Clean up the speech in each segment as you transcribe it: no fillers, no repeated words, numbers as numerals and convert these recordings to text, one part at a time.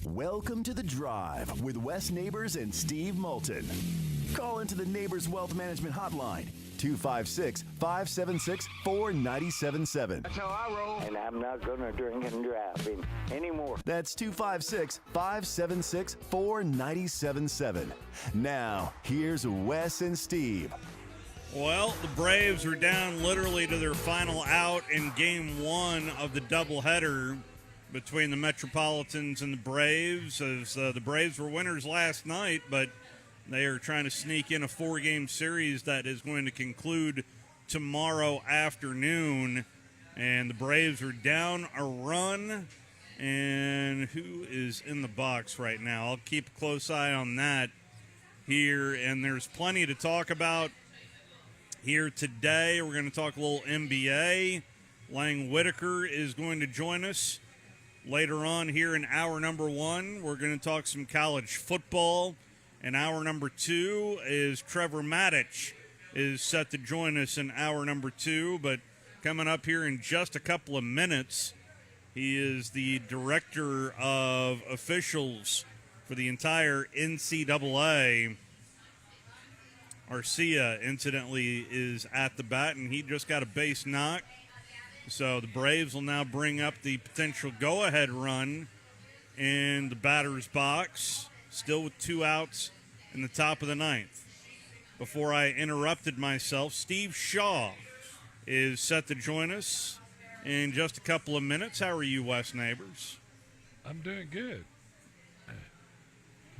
Welcome to The Drive with Wes Neighbors and Steve Moulton. Call into the Neighbors Wealth Management Hotline, 256-576-4977. That's how I roll. And I'm not going to drink and drive anymore. That's 256-576-4977. Now, here's Wes and Steve. Well, the Braves are down literally to their final out in Game 1 of the doubleheader between the Metropolitans and the Braves, as the Braves were winners last night, but they are trying to sneak in a 4-game series that is going to conclude tomorrow afternoon. And the Braves are down a run. And who is in the box right now? I'll keep a close eye on that here. And there's plenty to talk about here today. We're going to talk a little NBA. Lang Whitaker is going to join us later on here in hour number 1. We're going to talk some college football. And hour number 2 is Trevor Maddich is set to join us in hour number 2. But coming up here in just a couple of minutes, he is the director of officials for the entire NCAA. Arcia, incidentally, is at the bat, and he just got a base knock. So the Braves will now bring up the potential go-ahead run in the batter's box, still with 2 outs in the top of the 9th. Before I interrupted myself, Steve Shaw is set to join us in just a couple of minutes. How are you, Wes Neighbors? I'm doing good.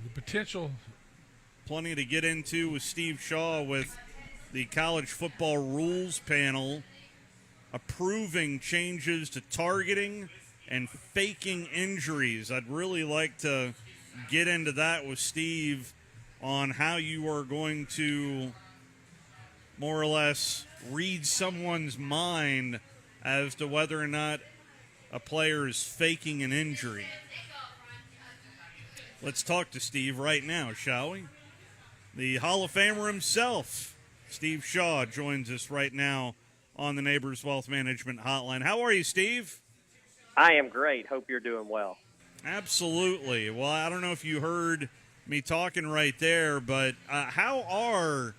The potential. Plenty to get into with Steve Shaw with the college football rules panel approving changes to targeting and faking injuries. I'd really like to get into that with Steve on how you are going to more or less read someone's mind as to whether or not a player is faking an injury. Let's talk to Steve right now, shall we? The Hall of Famer himself, Steve Shaw, joins us right now on the Neighbors Wealth Management Hotline. How are you, Steve? I am great. Hope you're doing well. Absolutely. Well, I don't know if you heard me talking right there, but how are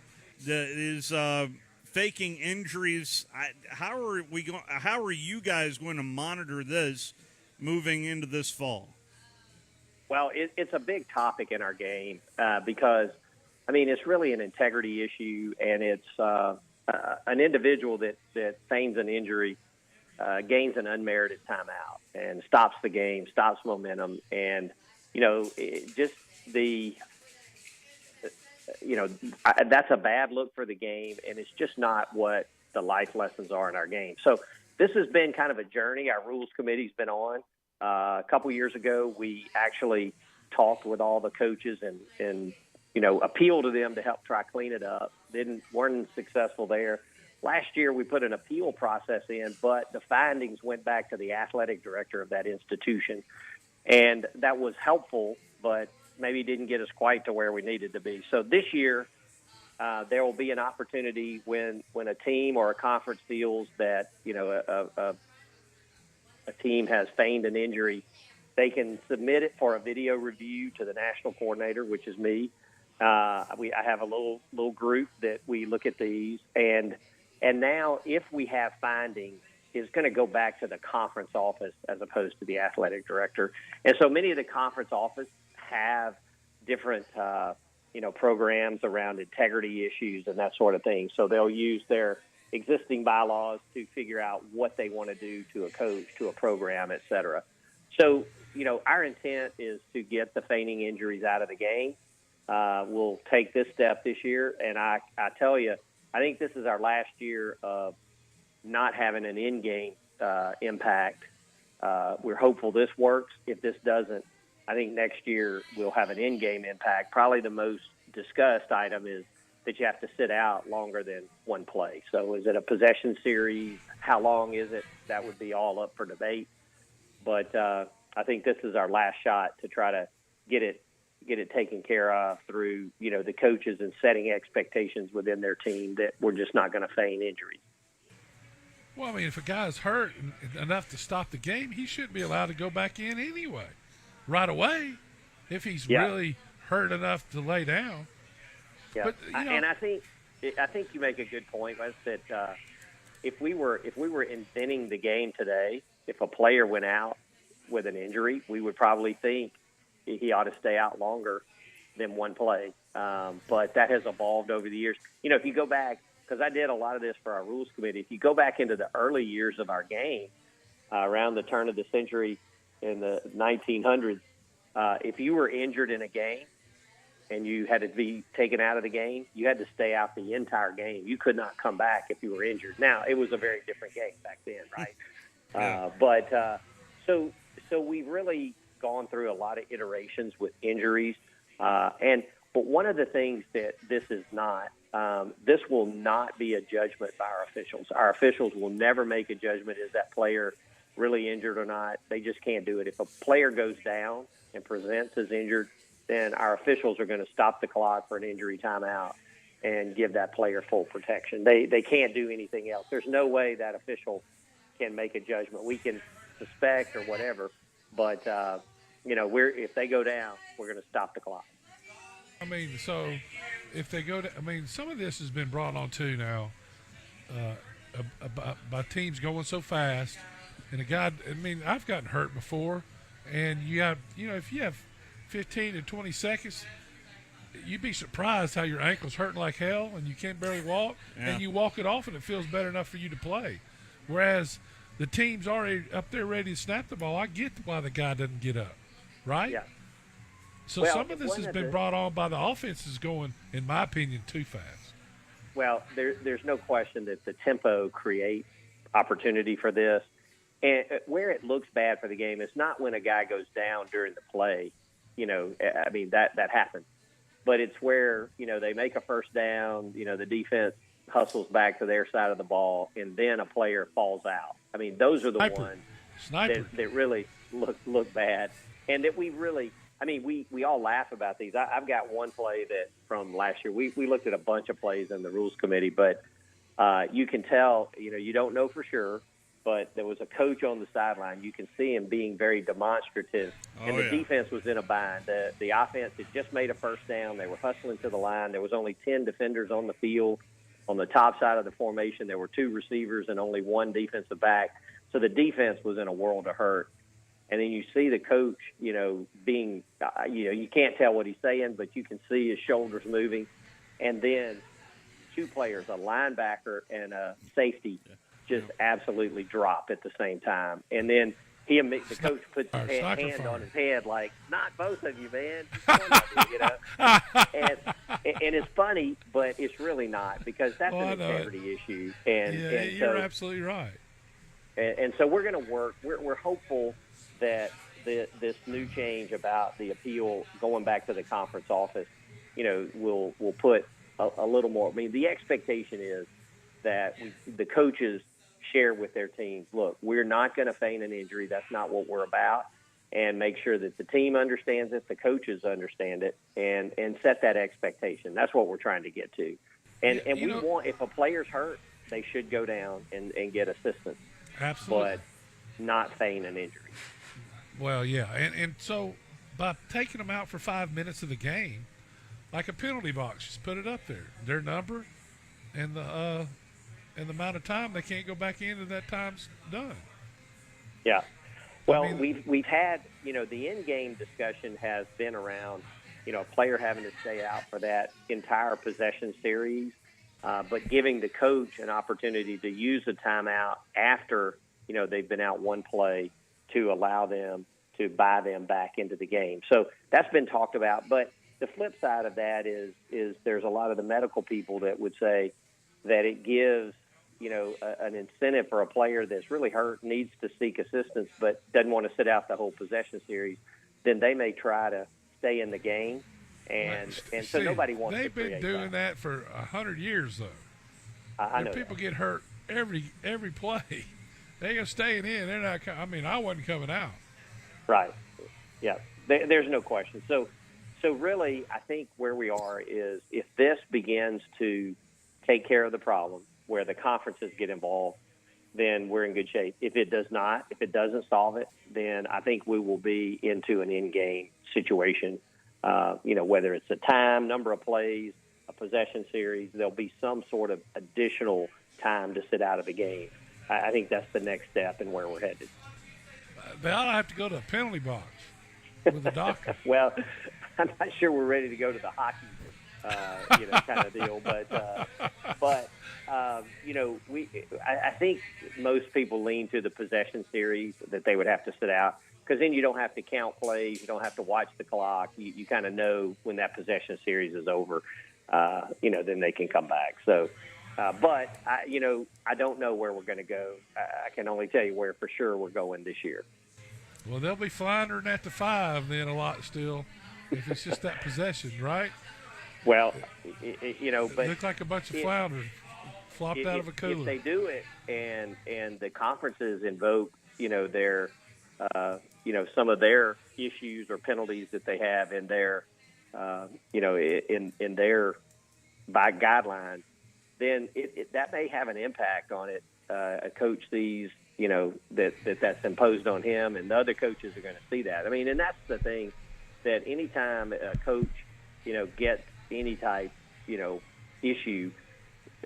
faking injuries? How are you guys going to monitor this moving into this fall? Well, it's a big topic in our game because, I mean, it's really an integrity issue, and it's an individual that feigns an injury gains an unmerited timeout and stops the game, stops momentum, and that's a bad look for the game, and it's just not what the life lessons are in our game. So this has been kind of a journey our rules committee's been on. A couple years ago, we actually talked with all the coaches and appealed to them to help try clean it up. Weren't successful there. Last year, we put an appeal process in, but the findings went back to the athletic director of that institution, and that was helpful, but maybe didn't get us quite to where we needed to be. So this year, there will be an opportunity when a team or a conference feels that a team has feigned an injury, they can submit it for a video review to the national coordinator, which is me. I have a little group that we look at these, and now if we have findings, it's going to go back to the conference office as opposed to the athletic director. And so many of the conference office have different programs around integrity issues and that sort of thing. So they'll use their existing bylaws to figure out what they want to do to a coach, to a program, et cetera. So, our intent is to get the feigning injuries out of the game. We'll take this step this year, and I tell you, I think this is our last year of not having an in-game impact. We're hopeful this works. If this doesn't, I think next year we'll have an in-game impact. Probably the most discussed item is that you have to sit out longer than one play. So is it a possession series? How long is it? That would be all up for debate. But I think this is our last shot to try to get it taken care of through, the coaches and setting expectations within their team that we're just not going to feign injuries. Well, I mean, if a guy's hurt enough to stop the game, he shouldn't be allowed to go back in anyway, right away, if he's really hurt enough to lay down. Yeah, But, and I think you make a good point, Wes, that if we were inventing the game today, if a player went out with an injury, we would probably think he ought to stay out longer than one play. But that has evolved over the years. If you go back, because I did a lot of this for our rules committee, if you go back into the early years of our game, around the turn of the century in the 1900s, if you were injured in a game and you had to be taken out of the game, you had to stay out the entire game. You could not come back if you were injured. Now, it was a very different game back then, right? So we've really gone through a lot of iterations with injuries. But one of the things that this is not, this will not be a judgment by our officials. Our officials will never make a judgment, is that player really injured or not. They just can't do it. If a player goes down and presents as injured, then our officials are going to stop the clock for an injury timeout and give that player full protection. They can't do anything else. There's no way that official can make a judgment. We can suspect or whatever, but if they go down, we're going to stop the clock. I mean, so if they go to, I mean, some of this has been brought on too now by teams going so fast. And I've gotten hurt before, and if you have 15 to 20 seconds, you'd be surprised how your ankle's hurting like hell and you can't barely walk, and you walk it off and it feels better enough for you to play. Whereas the team's already up there ready to snap the ball. I get why the guy doesn't get up, right? Yeah. So some of this has been brought on by the offenses going, in my opinion, too fast. Well, there's no question that the tempo creates opportunity for this. And where it looks bad for the game is not when a guy goes down during the play. That happens. But it's where, they make a first down, the defense hustles back to their side of the ball, and then a player falls out. I mean, those are the ones that really look bad. And that we really – we all laugh about these. I've got one play that from last year. We looked at a bunch of plays in the rules committee, but you can tell, you don't know for sure, but there was a coach on the sideline. You can see him being very demonstrative. And the defense was in a bind. The offense had just made a first down. They were hustling to the line. There was only 10 defenders on the field. On the top side of the formation, there were 2 receivers and only 1 defensive back. So the defense was in a world of hurt. And then you see the coach, being, you can't tell what he's saying, but you can see his shoulders moving. And then 2 players, a linebacker and a safety, just absolutely drop at the same time. And then the coach puts his hand on his head like, not both of you, man. And it's funny, but it's really not, because that's an integrity issue. And you're absolutely right. And so we're going to work. We're hopeful that this new change about the appeal going back to the conference office, will put a little more. I mean, the expectation is that the coaches share with their teams, look, we're not going to feign an injury. That's not what we're about. And make sure that the team understands it, the coaches understand it, and set that expectation. That's what we're trying to get to. And we want, if a player's hurt, they should go down and get assistance. Absolutely. But not feign an injury. Well, yeah. And so by taking them out for 5 minutes of the game, like a penalty box, just put it up there. Their number and the amount of time they can't go back in, and that time's done. Yeah. Well, we've had, the in-game discussion has been around, a player having to stay out for that entire possession series, but giving the coach an opportunity to use a timeout after, they've been out one play to allow them to buy them back into the game. So that's been talked about. But the flip side of that is there's a lot of the medical people that would say that it gives, an incentive for a player that's really hurt, needs to seek assistance, but doesn't want to sit out the whole possession series. Then they may try to stay in the game. And so nobody wants to create They've been doing that for 100 years, though. I know people that. get hurt every play. They're staying in. They're not. I wasn't coming out. Right. Yeah. There's no question. So really, I think where we are is if this begins to take care of the problem, where the conferences get involved, then we're in good shape. If it does not, if it doesn't solve it, then I think we will be into an in-game situation. Whether it's a time, number of plays, a possession series, there'll be some sort of additional time to sit out of the game. I think that's the next step and where we're headed. They ought to have to go to a penalty box with the doctor. Well, I'm not sure we're ready to go to the hockey, kind of deal. But I think most people lean to the possession series that they would have to sit out, because then you don't have to count plays, you don't have to watch the clock. You kind of know when that possession series is over, then they can come back. So, but I don't know where we're going to go. I can only tell you where for sure we're going this year. Well, they'll be floundering at the 5 then a lot still, if it's just that possession, right? Well, but it looked like a bunch of flounders flopped out of a cooler. If they do it, and the conferences invoke, their, some of their issues or penalties that they have in their, in their by guidelines, then that may have an impact on it. A coach sees, that's imposed on him, and the other coaches are going to see that. I mean, and that's the thing, that anytime a coach, gets any type, issue,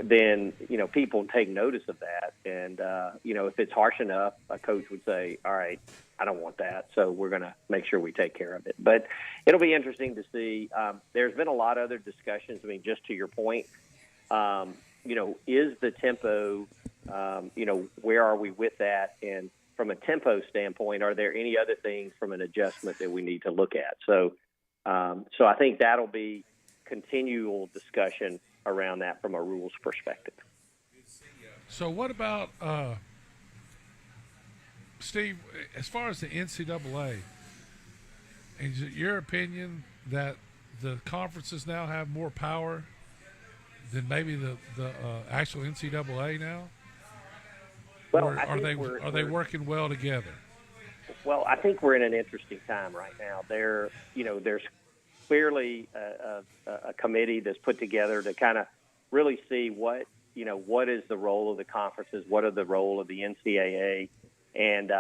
then, people take notice of that. And, if it's harsh enough, a coach would say, all right, I don't want that, so we're going to make sure we take care of it. But it'll be interesting to see. There's been a lot of other discussions. I mean, just to your point, is the tempo, where are we with that? And from a tempo standpoint, are there any other things from an adjustment that we need to look at? So I think that'll be continual discussion around that from a rules perspective. So what about, Steve, as far as the NCAA, is it your opinion that the conferences now have more power than maybe the actual NCAA now? Well, or are they working well together? Well, I think we're in an interesting time right now. There's clearly a committee that's put together to kind of really see what is the role of the conferences, what are the role of the NCAA, and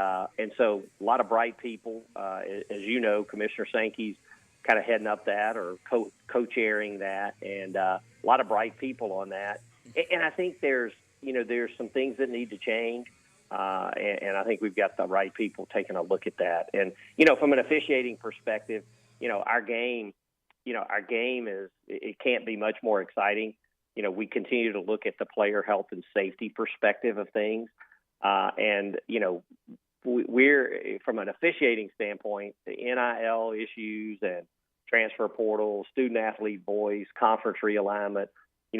so a lot of bright people, as you know, Commissioner Sankey's kind of heading up that or co-chairing that, and a lot of bright people on that. And I think there's some things that need to change. And I think we've got the right people taking a look at that. And, from an officiating perspective, our game is, it can't be much more exciting. We continue to look at the player health and safety perspective of things. We're, from an officiating standpoint, the NIL issues and transfer portal, student athlete voice, conference realignment,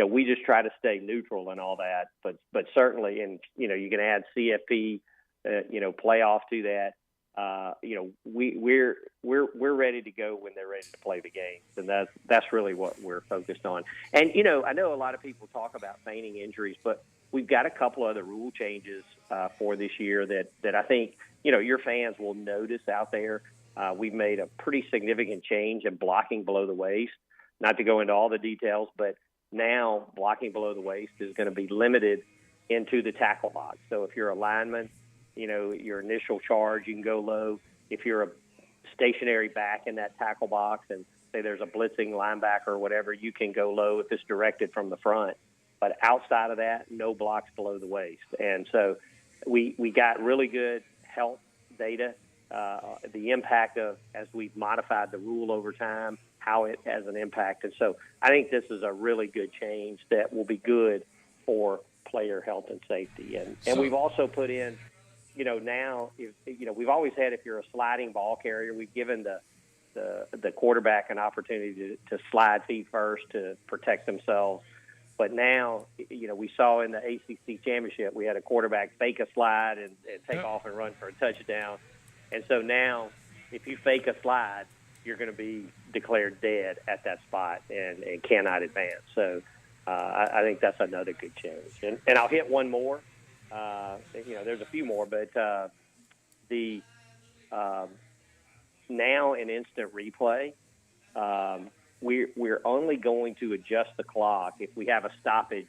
we just try to stay neutral and all that, but certainly, and you can add CFP, playoff to that. We're ready to go when they're ready to play the games, and that's really what we're focused on. And I know a lot of people talk about feigning injuries, but we've got a couple other rule changes for this year that I think your fans will notice out there. We've made a pretty significant change in blocking below the waist. Not to go into all the details, but now blocking below the waist is going to be limited into the tackle box. So if you're a lineman, your initial charge, you can go low. If you're a stationary back in that tackle box and say there's a blitzing linebacker or whatever, you can go low if it's directed from the front. But outside of that, no blocks below the waist. And so we got really good health data, the impact of, as we've modified the rule over time, how it has an impact. And so I think this is a really good change that will be good for player health and safety. And we've also put in, now, we've always had, if you're a sliding ball carrier, we've given the quarterback an opportunity to slide feet first to protect themselves. But now, we saw in the ACC championship, we had a quarterback fake a slide and take off and run for a touchdown. And so now, if you fake a slide, you're going to be declared dead at that spot and cannot advance. So I think that's another good change. And I'll hit one more. There's a few more, but the now in instant replay, we're only going to adjust the clock if we have a stoppage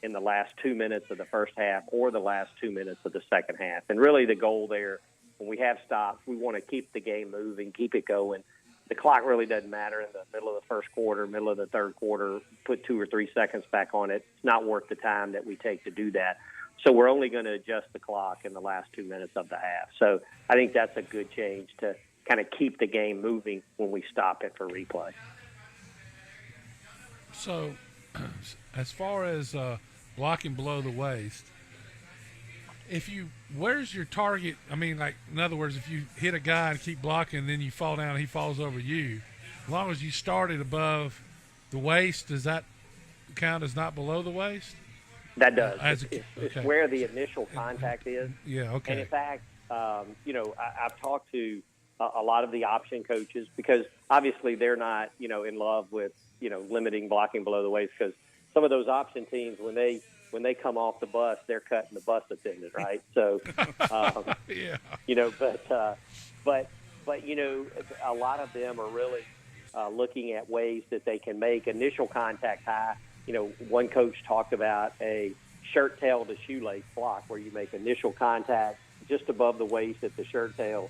in the last 2 minutes of the first half or the last 2 minutes of the second half. And really the goal there, when we have stops, we want to keep the game moving, keep it going. The clock really doesn't matter in the middle of the first quarter, middle of the third quarter, put 2 or 3 seconds back on it. It's not worth the time that we take to do that. So we're only going to adjust the clock in the last 2 minutes of the half. So I think that's a good change to kind of keep the game moving when we stop it for replay. So as far as blocking below the waist, where's your target? I mean, like, in other words, if you hit a guy and keep blocking and then you fall down and he falls over you, as long as you started above the waist, does that count as not below the waist? That does. Okay. It's where the initial contact is. Yeah, okay. And in fact, I've talked to a lot of the option coaches because obviously they're not, in love with, limiting blocking below the waist, because some of those option teams, when they come off the bus, they're cutting the bus attendant, right? So, yeah. But a lot of them are really looking at ways that they can make initial contact high. One coach talked about a shirt tail to shoelace block where you make initial contact just above the waist at the shirt tail,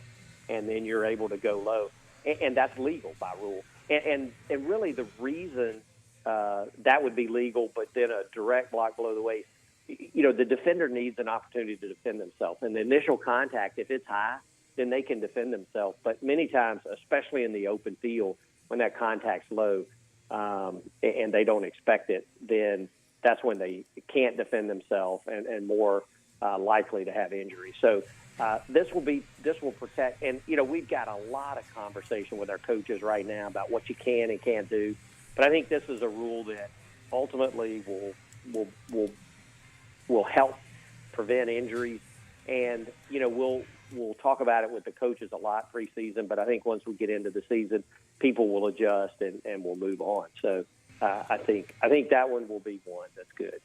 and then you're able to go low. And that's legal by rule. And really the reason that would be legal, but then a direct block below the waist, the defender needs an opportunity to defend themselves. And the initial contact, if it's high, then they can defend themselves. But many times, especially in the open field, when that contact's low and they don't expect it, then that's when they can't defend themselves and more likely to have injury. So this will protect. And, we've got a lot of conversation with our coaches right now about what you can and can't do. But I think this is a rule that ultimately will help prevent injuries. And, we'll talk about it with the coaches a lot preseason, but I think once we get into the season, people will adjust and we'll move on. So I think that one will be one that's good.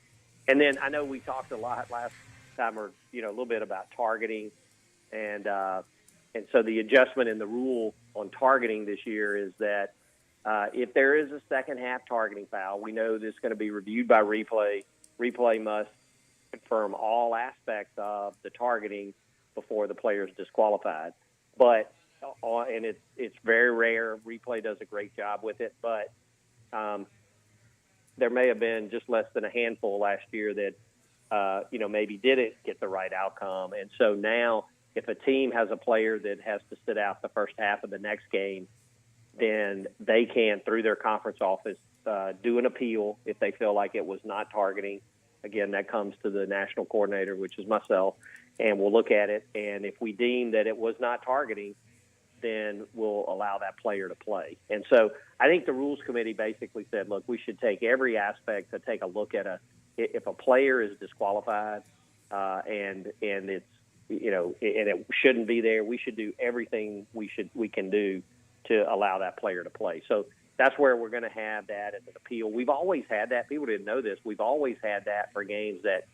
And then I know we talked a lot last time, or a little bit about targeting, and so the adjustment in the rule on targeting this year is that if there is a second half targeting foul, we know this is going to be reviewed by replay. Replay must confirm all aspects of the targeting before the player is disqualified. But and it's very rare. Replay does a great job with it, but there may have been just less than a handful last year that maybe didn't get the right outcome. And so now, if a team has a player that has to sit out the first half of the next game, then they can, through their conference office, do an appeal if they feel like it was not targeting. Again, that comes to the national coordinator, which is myself, and we'll look at it. And if we deem that it was not targeting, then we'll allow that player to play. And so I think the rules committee basically said, look, we should take every aspect to take a look at if a player is disqualified and it's, and it shouldn't be there, we should do everything we can do to allow that player to play. So that's where we're going to have that as an appeal. We've always had that. People didn't know this. We've always had that for games that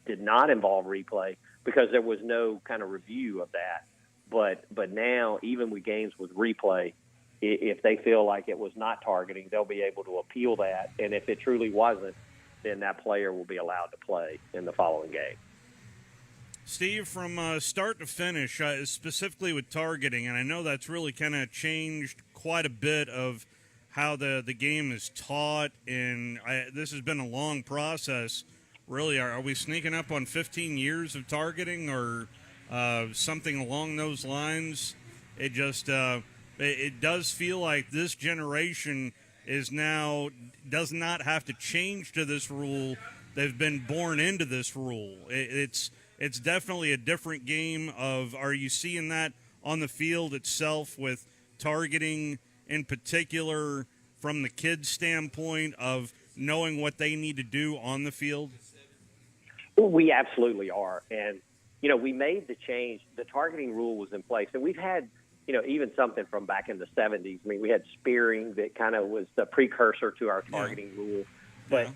did not involve replay because there was no kind of review of that. But now, even with games with replay, if they feel like it was not targeting, they'll be able to appeal that. And if it truly wasn't, then that player will be allowed to play in the following game. Steve, from start to finish, specifically with targeting, and I know that's really kind of changed quite a bit of how the game is taught, and this has been a long process. Really, are we sneaking up on 15 years of targeting or something along those lines? It just it does feel like this generation is now does not have to change to this rule. They've been born into this rule. It's definitely a different game of, are you seeing that on the field itself with targeting in particular from the kids' standpoint of knowing what they need to do on the field? We absolutely are. And, we made the change. The targeting rule was in place. And we've had, even something from back in the 70s. I mean, we had spearing that kind of was the precursor to our targeting rule. But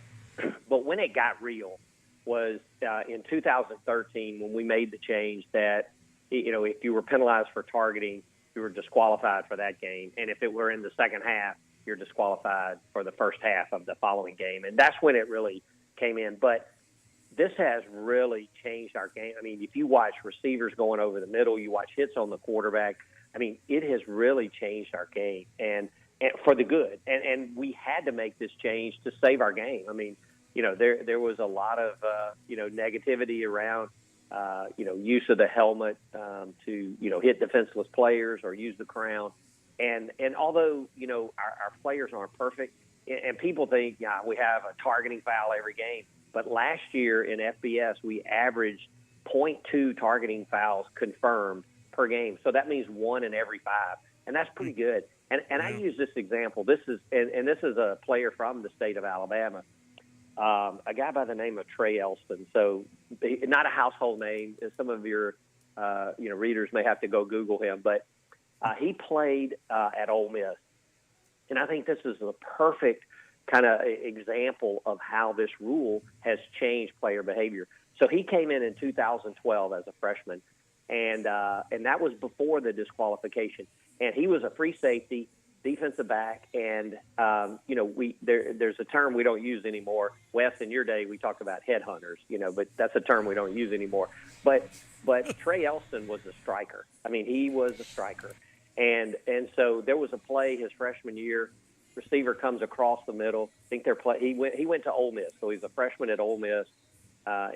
when it got real was in 2013 when we made the change that, if you were penalized for targeting, you were disqualified for that game. And if it were in the second half, you're disqualified for the first half of the following game. And that's when it really came in. But this has really changed our game. I mean, if you watch receivers going over the middle, you watch hits on the quarterback. I mean, it has really changed our game, and for the good. And we had to make this change to save our game. I mean, there was a lot of negativity around use of the helmet to hit defenseless players or use the crown. And although our players aren't perfect, and people think we have a targeting foul every game, but last year in FBS we averaged 0.2 targeting fouls confirmed per game. So that means 1 in every 5, and that's pretty good. And I use this example. This is a player from the state of Alabama, a guy by the name of Trey Elston. So not a household name. Some of your readers may have to go Google him, but he played at Ole Miss, and I think this is the perfect kind of example of how this rule has changed player behavior. So he came in 2012 as a freshman, and that was before the disqualification. And he was a free safety, defensive back, and there's a term we don't use anymore. Wes, in your day, we talked about headhunters, but that's a term we don't use anymore. But Trey Elston was a striker. I mean, he was a striker, and so there was a play his freshman year. Receiver comes across the middle. I think he went to Ole Miss, so he's a freshman at Ole Miss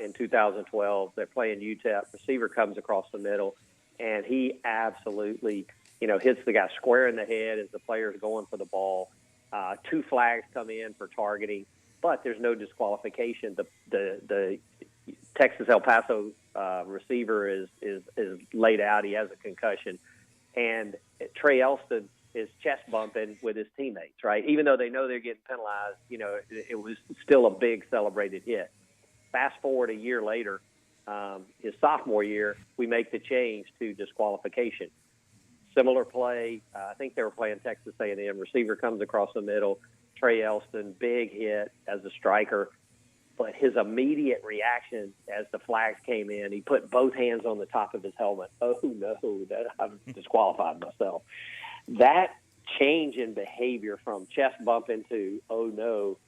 in 2012. They're playing UTEP. Receiver comes across the middle, and he absolutely hits the guy square in the head as the player's going for the ball. 2 flags come in for targeting, but there's no disqualification. The Texas El Paso receiver is laid out. He has a concussion, and Trey Elston is chest bumping with his teammates, right? Even though they know they're getting penalized, it was still a big celebrated hit. Fast forward a year later, his sophomore year, we make the change to disqualification. Similar play. I think they were playing Texas A&M. Receiver comes across the middle. Trey Elston, big hit as a striker. But his immediate reaction as the flags came in, he put both hands on the top of his helmet. Oh, no, I've disqualified myself. That change in behavior from chest bumping to, oh, no,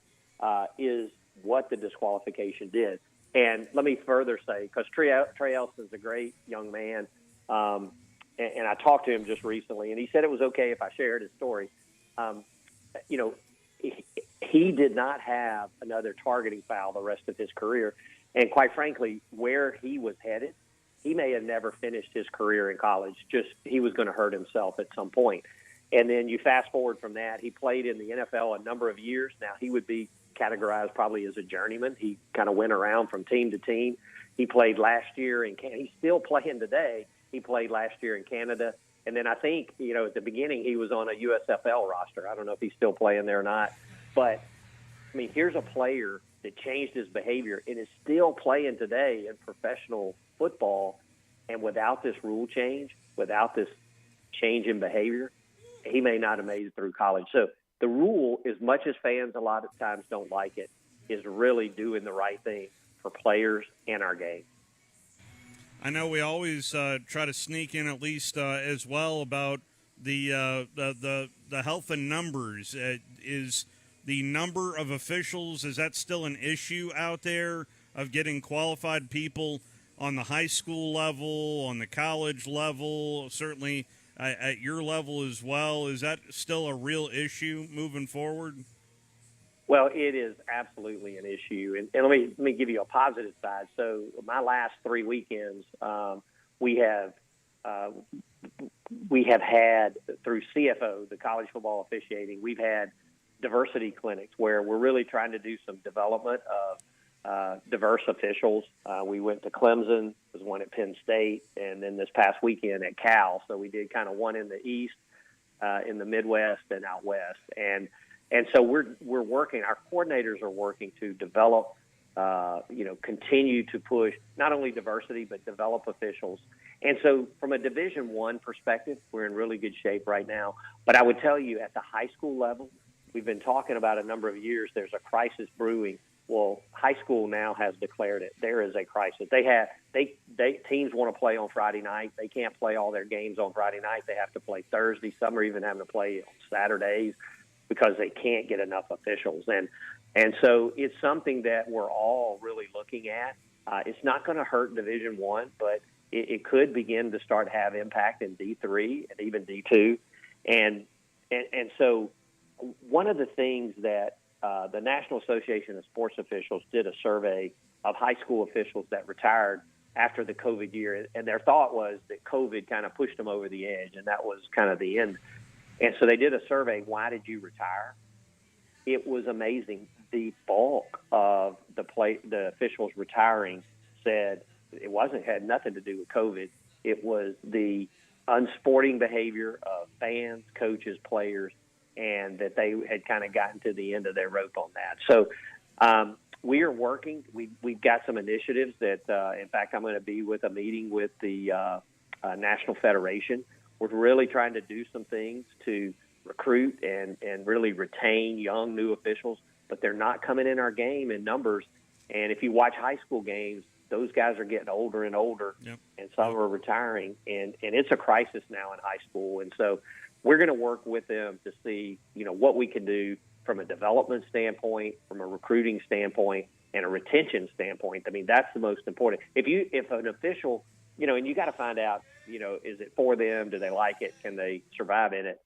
is what the disqualification did. And let me further say, because Trey Elston's a great young man, and I talked to him just recently, and he said it was okay if I shared his story. He did not have another targeting foul the rest of his career. And quite frankly, where he was headed, he may have never finished his career in college. Just he was going to hurt himself at some point. And then you fast forward from that, he played in the NFL a number of years. Now, he would be categorized probably as a journeyman. He kind of went around from team to team. He played last year in Canada. He's still playing today. He played last year in Canada. And then I think, at the beginning he was on a USFL roster. I don't know if he's still playing there or not. But, I mean, here's a player that changed his behavior and is still playing today in professional football. And without this rule change, without this change in behavior, he may not have made it through college. So the rule, as much as fans a lot of times don't like it, is really doing the right thing for players and our game. I know we always try to sneak in at least as well about the health and numbers. Is the number of officials, is that still an issue out there of getting qualified people on the high school level, on the college level, certainly at your level as well? Is that still a real issue moving forward? Well, it is absolutely an issue, and let me give you a positive side. So my last 3 weekends, we have had through CFO, the College Football Officiating, we've had diversity clinics where we're really trying to do some development of diverse officials. We went to Clemson, was one at Penn State, and then this past weekend at Cal. So we did kind of one in the East, in the Midwest, and out West, and so we're working. Our coordinators are working to develop, continue to push not only diversity but develop officials. And so, from a Division I perspective, we're in really good shape right now. But I would tell you, at the high school level, we've been talking about a number of years. There's a crisis brewing. Well, high school now has declared it. There is a crisis. Teams want to play on Friday night. They can't play all their games on Friday night. They have to play Thursday. Some are even having to play on Saturdays. because they can't get enough officials. And so it's something that we're all really looking at. It's not going to hurt Division I, but it could begin to start to have impact in D3 and even D2. And so one of the things that the National Association of Sports Officials did a survey of high school officials that retired after the COVID year, and their thought was that COVID kind of pushed them over the edge, and that was kind of the end. And so they did a survey, why did you retire? It was amazing. The bulk of the officials retiring said it had nothing to do with COVID. It was the unsporting behavior of fans, coaches, players, and that they had kind of gotten to the end of their rope on that. So we are working. We've got some initiatives that, in fact, I'm going to be with a meeting with the National Federation. We're really trying to do some things to recruit and really retain young new officials, but they're not coming in our game in numbers. And if you watch high school games, those guys are getting older and older, Yep. and some are retiring, and it's a crisis now in high school. And so we're going to work with them to see, what we can do from a development standpoint, from a recruiting standpoint, and a retention standpoint. I mean, that's the most important. If an official, and you got to find out, is it for them? Do they like it? Can they survive in it?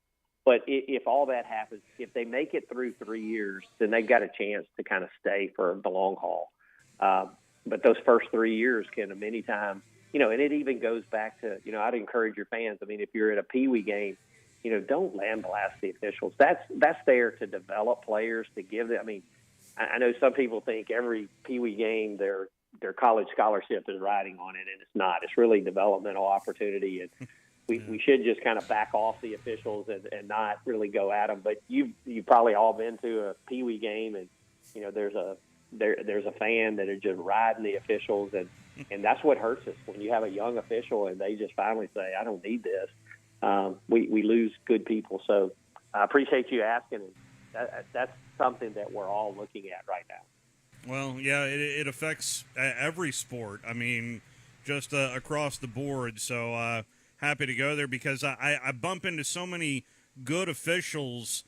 But if all that happens, if they make it through 3 years, then they've got a chance to kind of stay for the long haul. But those first 3 years can many times, and it even goes back to, I'd encourage your fans. I mean, if you're at a Pee Wee game, don't lambaste the officials. That's there to develop players, to give them. I mean, I know some people think every Pee Wee game their college scholarship is riding on it, and it's not. It's really developmental opportunity, and we should just kind of back off the officials and not really go at them. But you've probably all been to a Pee Wee game, and there's a fan that are just riding the officials, and that's what hurts us when you have a young official and they just finally say, I don't need this. We lose good people. So I appreciate you asking. That's something that we're all looking at right now. Well, yeah, it affects every sport. I mean, just across the board. So happy to go there because I bump into so many good officials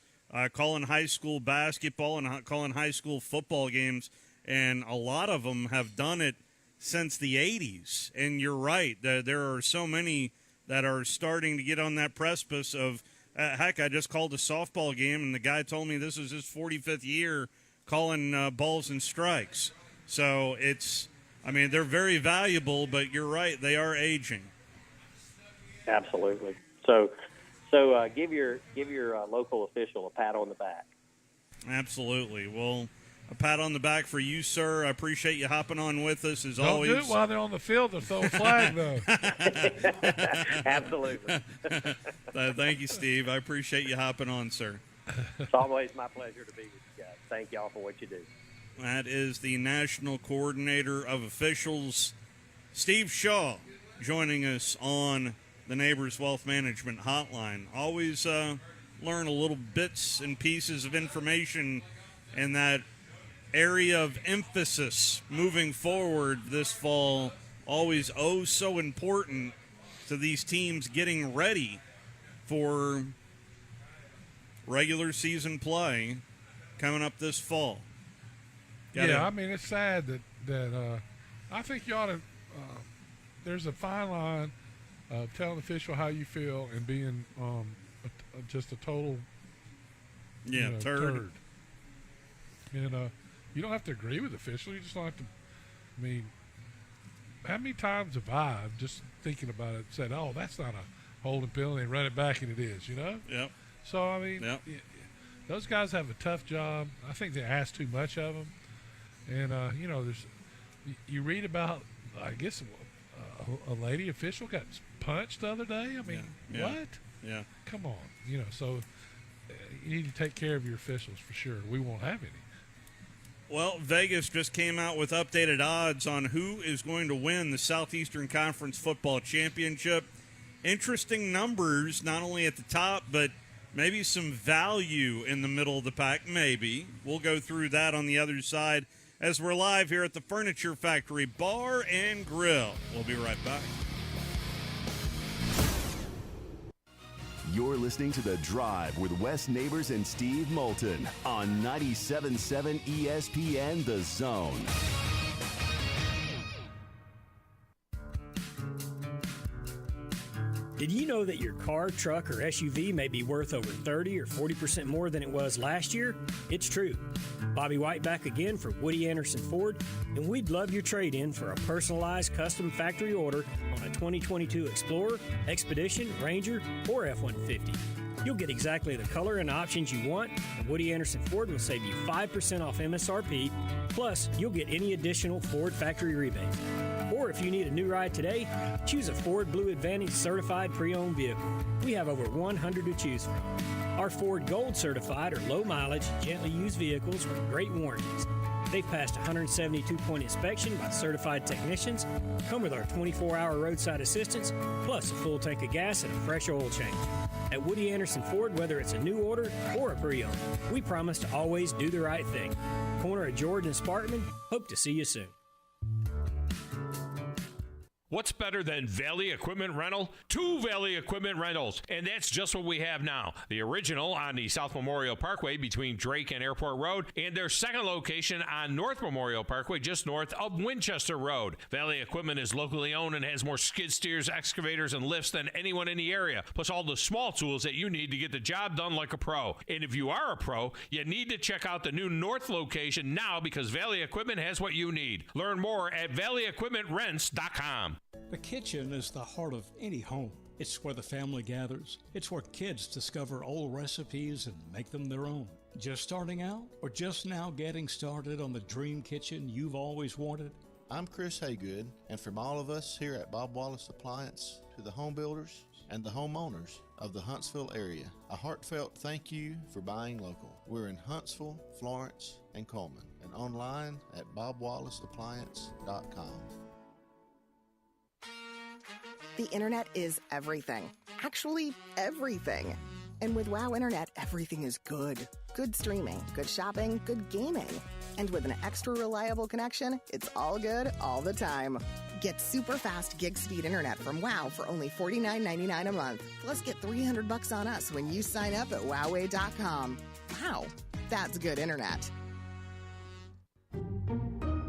calling high school basketball and calling high school football games, and a lot of them have done it since the 80s. And you're right, there are so many that are starting to get on that precipice of, heck, I just called a softball game, and the guy told me this is his 45th year calling balls and strikes. So they're very valuable, but you're right, they are aging. Absolutely. So give your local official a pat on the back. Absolutely. Well, a pat on the back for you, sir. I appreciate you hopping on with us as always. Don't do it while they're on the field. They'll throw a flag, though. Absolutely. Thank you, Steve. I appreciate you hopping on, sir. It's always my pleasure to be with you guys. Thank y'all for what you do. That is the National Coordinator of Officials, Steve Shaw, joining us on the Neighbors Wealth Management Hotline. Always learn a little bits and pieces of information in that area of emphasis moving forward this fall. Always so important to these teams getting ready for regular season play coming up this fall. It's sad that I think you ought to there's a fine line of telling the official how you feel and being just a total turd. And you don't have to agree with the official. You just don't have to. I mean, how many times have I, just thinking about it, said, "Oh, that's not a holding penalty," and run it back, and it is. Yep. So I mean, those guys have a tough job. I think they ask too much of them, and you read about, I guess, a lady official got punched the other day. I mean, what? Yeah. Come on. So you need to take care of your officials for sure. We won't have any. Well, Vegas just came out with updated odds on who is going to win the Southeastern Conference Football Championship. Interesting numbers, not only at the top, but maybe some value in the middle of the pack, maybe. We'll go through that on the other side as we're live here at the Furniture Factory Bar and Grill. We'll be right back. You're listening to The Drive with Wes Neighbors and Steve Moulton on 97.7 ESPN The Zone. Did you know that your car, truck, or SUV may be worth over 30 or 40% more than it was last year? It's true. Bobby White back again for Woody Anderson Ford, and we'd love your trade-in for a personalized custom factory order on a 2022 Explorer, Expedition, Ranger, or F-150. You'll get exactly the color and options you want, and Woody Anderson Ford will save you 5% off MSRP, plus you'll get any additional Ford factory rebates. Or if you need a new ride today, choose a Ford Blue Advantage certified pre-owned vehicle. We have over 100 to choose from. Our Ford Gold certified or low mileage, gently used vehicles with great warranties. They've passed a 172-point inspection by certified technicians, come with our 24-hour roadside assistance, plus a full tank of gas and a fresh oil change. At Woody Anderson Ford, whether it's a new order or a pre-owned, we promise to always do the right thing. Corner of George and Sparkman, hope to see you soon. What's better than Valley Equipment Rental? Two Valley Equipment Rentals, and that's just what we have now. The original on the South Memorial Parkway between Drake and Airport Road, and their second location on North Memorial Parkway just north of Winchester Road. Valley Equipment is locally owned and has more skid steers, excavators, and lifts than anyone in the area, plus all the small tools that you need to get the job done like a pro. And if you are a pro, you need to check out the new North location now because Valley Equipment has what you need. Learn more at valleyequipmentrents.com. The kitchen is the heart of any home. It's where the family gathers. It's where kids discover old recipes and make them their own. Just starting out or just now getting started on the dream kitchen you've always wanted? I'm Chris Haygood, and from all of us here at Bob Wallace Appliance to the home builders and the homeowners of the Huntsville area, a heartfelt thank you for buying local. We're in Huntsville, Florence, and Coleman, and online at bobwallaceappliance.com. The internet is everything. Actually, everything. And with WOW Internet, everything is good. Good streaming, good shopping, good gaming. And with an extra reliable connection, it's all good all the time. Get super fast gig speed internet from WOW for only $49.99 a month. Plus get $300 on us when you sign up at wowway.com. Wow, that's good internet.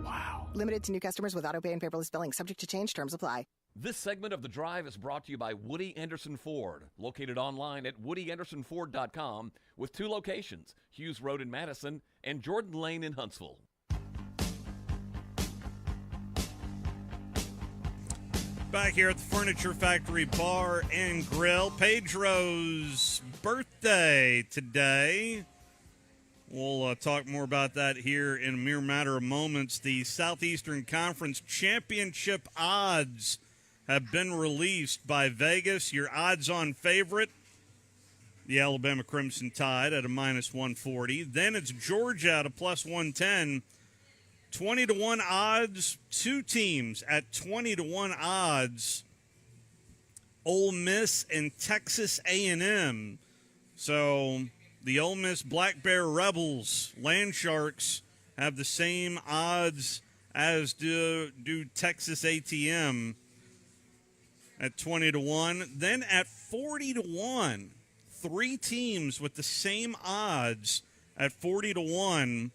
Wow. Limited to new customers with autopay and paperless billing. Subject to change. Terms apply. This segment of The Drive is brought to you by Woody Anderson Ford, located online at woodyandersonford.com with two locations, Hughes Road in Madison and Jordan Lane in Huntsville. Back here at the Furniture Factory Bar and Grill. Pedro's birthday today. We'll talk more about that here in a mere matter of moments. The Southeastern Conference Championship odds have been released by Vegas. Your odds-on favorite, the Alabama Crimson Tide at a minus 140. Then it's Georgia at a plus 110. 20-1 odds, two teams at 20-1 odds. Ole Miss and Texas A&M. So the Ole Miss Black Bear Rebels, Land Sharks, have the same odds as do Texas A&M at 20-1. Then at 40-1, three teams with the same odds at 40-1.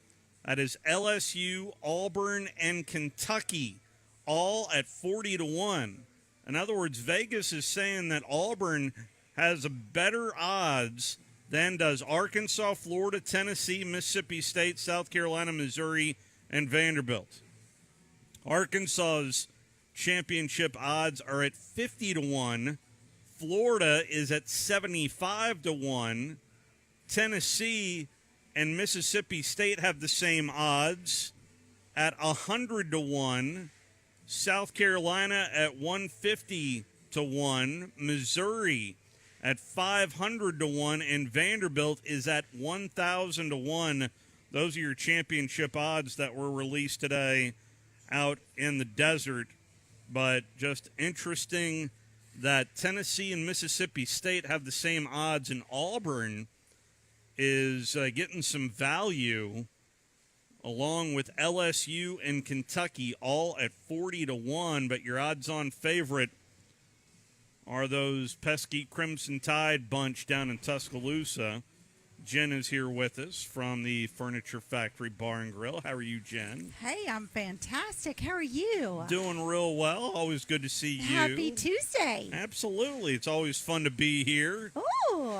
That is LSU, Auburn, and Kentucky, all at 40-1. In other words, Vegas is saying that Auburn has a better odds than does Arkansas, Florida, Tennessee, Mississippi State, South Carolina, Missouri, and Vanderbilt. Arkansas's championship odds are at 50-1. Florida is at 75-1. Tennessee and Mississippi State have the same odds at 100-1. South Carolina at 150-1. Missouri at 500-1, and Vanderbilt is at 1,000-1. Those are your championship odds that were released today out in the desert. But just interesting that Tennessee and Mississippi State have the same odds, and Auburn is getting some value along with LSU and Kentucky, all at 40-1. But your odds-on favorite are those pesky Crimson Tide bunch down in Tuscaloosa. Jen is here with us from the Furniture Factory Bar and Grill. How are you, Jen? Hey, I'm fantastic. How are you? Doing real well. Always good to see you. Happy Tuesday. Absolutely. It's always fun to be here. Ooh.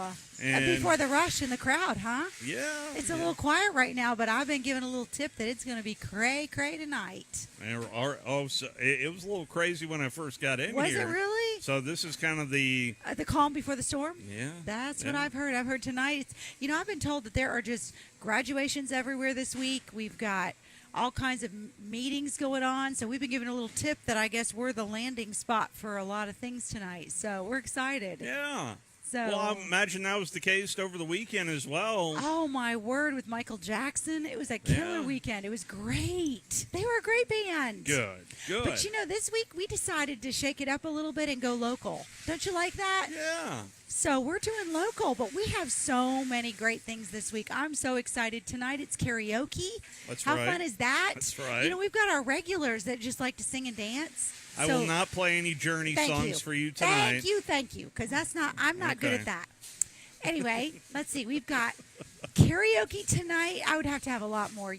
And before the rush in the crowd, huh? Yeah. It's a little quiet right now, but I've been given a little tip that it's going to be cray tonight. So it was a little crazy when I first got in here. Was it really? So this is kind of the calm before the storm? Yeah. That's what I've heard. I've heard tonight. I've been told that there are just graduations everywhere this week. We've got all kinds of meetings going on. So we've been given a little tip that I guess we're the landing spot for a lot of things tonight. So we're excited. Yeah. So, well, I imagine that was the case over the weekend as well. Oh, my word, with Michael Jackson. It was a killer weekend. It was great. They were a great band. Good. But, this week we decided to shake it up a little bit and go local. Don't you like that? Yeah. So we're doing local, but we have so many great things this week. I'm so excited. Tonight it's karaoke. That's How right. fun is that? That's right. We've got our regulars that just like to sing and dance. I will not play any Journey songs for you tonight. Thank you, because I'm not good at that. Anyway, let's see. We've got karaoke tonight. I would have to have a lot more,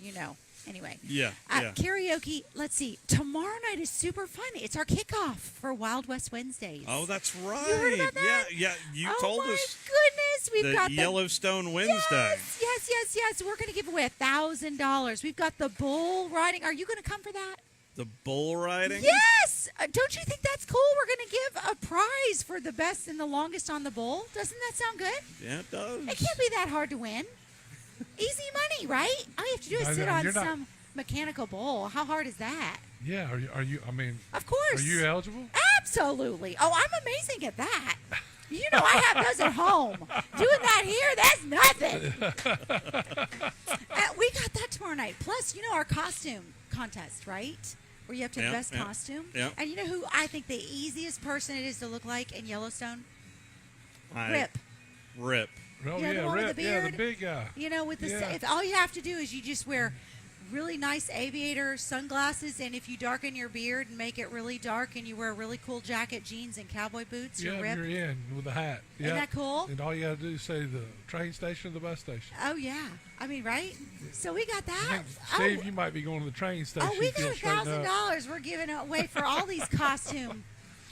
Anyway. Yeah. Karaoke, let's see. Tomorrow night is super fun. It's our kickoff for Wild West Wednesdays. Oh, that's right. You heard about that? Yeah. You told us. Oh, my goodness. We've got the Yellowstone Wednesday. Yes. We're going to give away $1,000. We've got the bull riding. Are you going to come for that? The bull riding? Yes! Don't you think that's cool? We're going to give a prize for the best and the longest on the bull. Doesn't that sound good? Yeah, it does. It can't be that hard to win. Easy money, right? All you have to do is sit on some mechanical bull. How hard is that? Yeah, are you, of course. Are you eligible? Absolutely. Oh, I'm amazing at that. I have those at home. Doing that here, that's nothing. We got that tomorrow night. Plus, our costume contest, right? Where you have to have best costume. Yeah. And you know who I think the easiest person it is to look like in Yellowstone? Rip. Oh, Rip. The one with the beard. Yeah, the big guy. With the if all you have to do is you just wear really nice aviator sunglasses, and if you darken your beard and make it really dark, and you wear a really cool jacket, jeans, and cowboy boots, you're Rip. You're in with a hat. Isn't that cool? And all you got to do is say the train station or the bus station. Oh yeah, right. So we got that. Steve, you might be going to the train station. Oh, we got $1,000. We're giving away for all these costume,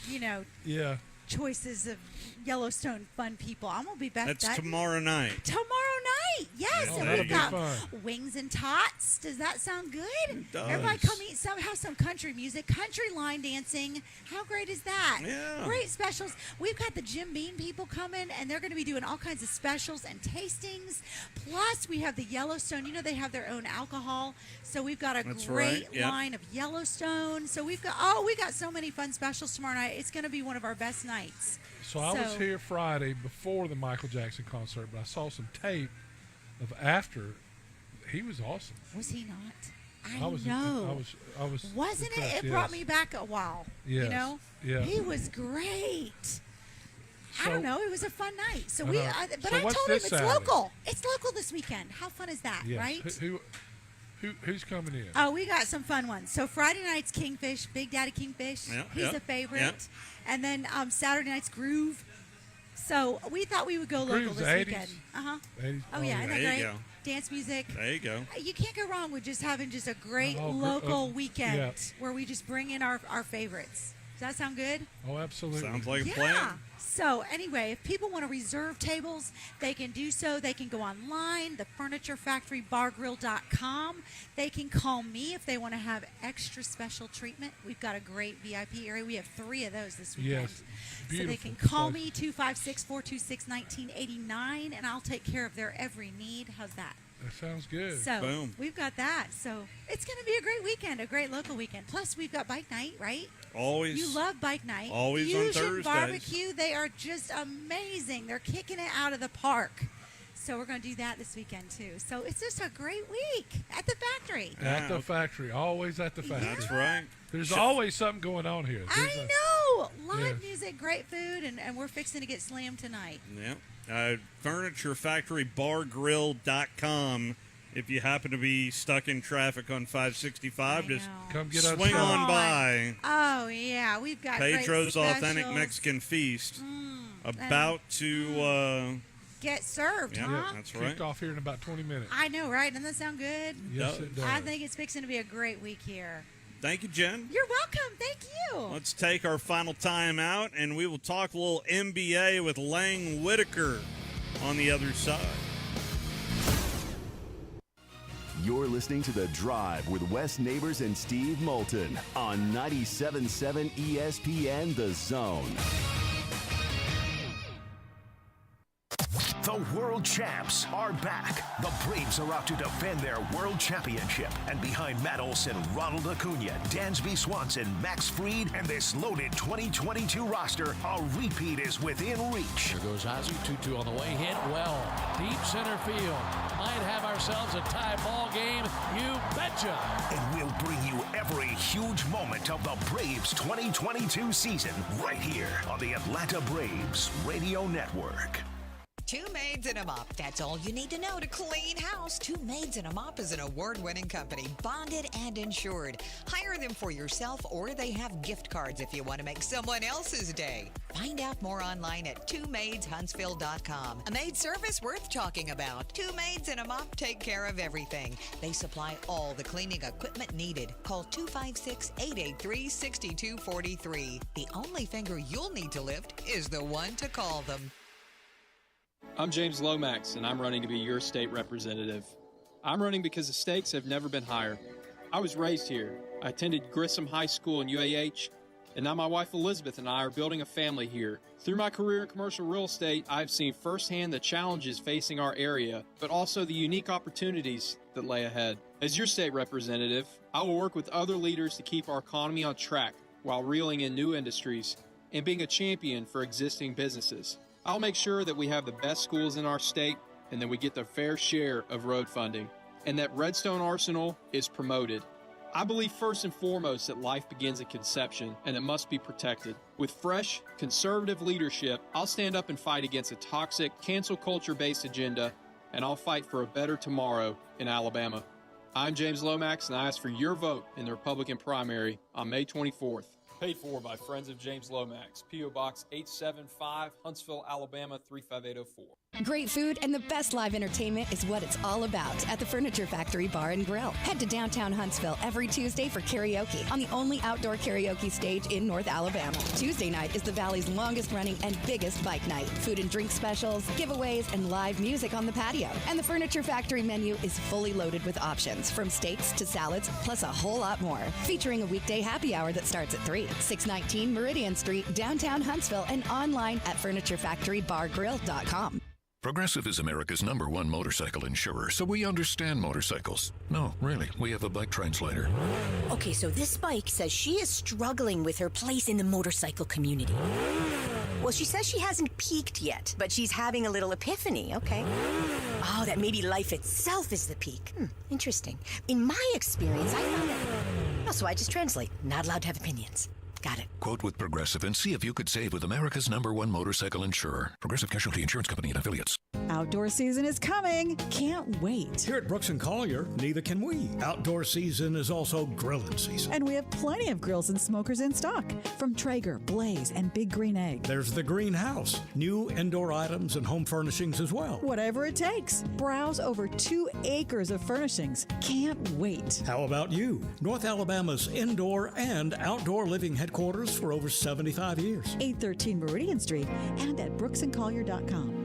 Yeah. choices of Yellowstone fun people. I'm gonna be back. That's tomorrow night. Tomorrow night, yes. Oh, and that'll we've got be fun. wings and tots. Does that sound good? It does. Everybody come eat some country music, country line dancing. How great is that? Yeah. Great specials. We've got the Jim Beam people coming, and they're going to be doing all kinds of specials and tastings. Plus, we have the Yellowstone. They have their own alcohol, so we've got a great line of Yellowstone. So we got so many fun specials tomorrow night. It's going to be one of our best nights. So I was here Friday before the Michael Jackson concert, but I saw some tape of after. He was awesome. Was he not? I know. I was. Wasn't impressed, it? It brought me back a while. Yes. Yeah. He was great. So, I don't know. It was a fun night. So I So told him it's Saturday? local. It's local this weekend. How fun is that, yes. right? Who's coming in? Oh, we got some fun ones. So Friday night's Kingfish, Big Daddy Kingfish. He's a favorite. Yeah. And then Saturday night's Groove. So we thought we would go local Groove's this 80s? weekend. Uh-huh. 80s? Oh, yeah. Isn't that There great? you go. Dance music. There you go. You can't go wrong with just having just a great Oh, local weekend yeah. where we just bring in our favorites. Does that sound good? Oh, absolutely. Sounds like a Yeah. plan. So anyway, if people want to reserve tables, they can do so. They can go online, thefurnitureFactoryBarGrill.com. They can call me if they want to have extra special treatment. We've got a great VIP area. We have 3 of those this weekend. Yes. So they Beautiful can call place. me, 256-426-1989, and I'll take care of their every need. How's that? That sounds good. So Boom. we've got that. So it's going to be a great weekend, a great local weekend. Plus, we've got bike night, right? Always. You love bike night. Always on Fusion Thursdays. Barbecue, they are just amazing. They're kicking it out of the park. So we're going to do that this weekend, too. So it's just a great week at the factory. At the factory. Always at the factory. That's right. There's always something going on here. I know. Live Yes. music, great food, and we're fixing to get slammed tonight. Yep. FurnitureFactoryBarGrill.com if you happen to be stuck in traffic on 565, just come get swing on by. Oh, yeah. We've got Pedro's great Authentic specials. Mexican Feast about to get served, yeah, huh? that's right. Kick off here in about 20 minutes. I know, right? Doesn't that sound good? Yes, it does. I think it's fixing to be a great week here. Thank you, Jen. You're welcome. Thank you. Let's take our final time out, and we will talk a little NBA with Lang Whitaker on the other side. You're listening to The Drive with Wes Neighbors and Steve Moulton on 97.7 ESPN The Zone. The world champs are back. The Braves are out to defend their world championship. And behind Matt Olson, Ronald Acuna, Dansby Swanson, Max Fried, and this loaded 2022 roster, a repeat is within reach. Here goes Ozzie, 2-2 on the way, hit well. Deep center field. Might have ourselves a tie ball game. You betcha. And we'll bring you every huge moment of the Braves 2022 season right here on the Atlanta Braves Radio Network. Two Maids and a Mop. That's all you need to know to clean house. Two Maids and a Mop is an award-winning company, bonded and insured. Hire them for yourself, or they have gift cards if you want to make someone else's day. Find out more online at twomaidshuntsville.com. A maid service worth talking about. Two Maids and a Mop take care of everything. They supply all the cleaning equipment needed. Call 256-883-6243. The only finger you'll need to lift is the one to call them. I'm James Lomax, and I'm running to be your state representative. I'm running because the stakes have never been higher. I was raised here. I attended Grissom High School in UAH, and now my wife Elizabeth and I are building a family here. Through my career in commercial real estate, I've seen firsthand the challenges facing our area, but also the unique opportunities that lay ahead. As your state representative, I will work with other leaders to keep our economy on track while reeling in new industries and being a champion for existing businesses. I'll make sure that we have the best schools in our state and that we get the fair share of road funding and that Redstone Arsenal is promoted. I believe first and foremost that life begins at conception and it must be protected. With fresh, conservative leadership, I'll stand up and fight against a toxic, cancel culture-based agenda, and I'll fight for a better tomorrow in Alabama. I'm James Lomax, and I ask for your vote in the Republican primary on May 24th. Paid for by Friends of James Lomax. P.O. Box 875, Huntsville, Alabama 35804. Great food and the best live entertainment is what it's all about at the Furniture Factory Bar and Grill. Head to downtown Huntsville every Tuesday for karaoke on the only outdoor karaoke stage in North Alabama. Tuesday night is the Valley's longest running and biggest bike night. Food and drink specials, giveaways, and live music on the patio. And the Furniture Factory menu is fully loaded with options from steaks to salads, plus a whole lot more. Featuring a weekday happy hour that starts at 3. 619 Meridian Street, downtown Huntsville, and online at FurnitureFactoryBarGrill.com. Progressive is America's #1 motorcycle insurer, so we understand motorcycles. No, really, we have a bike translator. Okay, so this bike says she is struggling with her place in the motorcycle community. Well, she says she hasn't peaked yet, but she's having a little epiphany, okay? Oh, that maybe life itself is the peak. Interesting. In my experience, I found that... Oh, so I just translate. Not allowed to have opinions. Got it. Quote with Progressive and see if you could save with America's #1 motorcycle insurer. Progressive Casualty Insurance Company and Affiliates. Outdoor season is coming. Can't wait. Here at Brooks & Collier, neither can we. Outdoor season is also grilling season. And we have plenty of grills and smokers in stock. From Traeger, Blaze, and Big Green Egg. There's the greenhouse. New indoor items and home furnishings as well. Whatever it takes. Browse over 2 acres of furnishings. Can't wait. How about you? North Alabama's indoor and outdoor living headquarters for over 75 years. 813 Meridian Street and at brooksandcollier.com.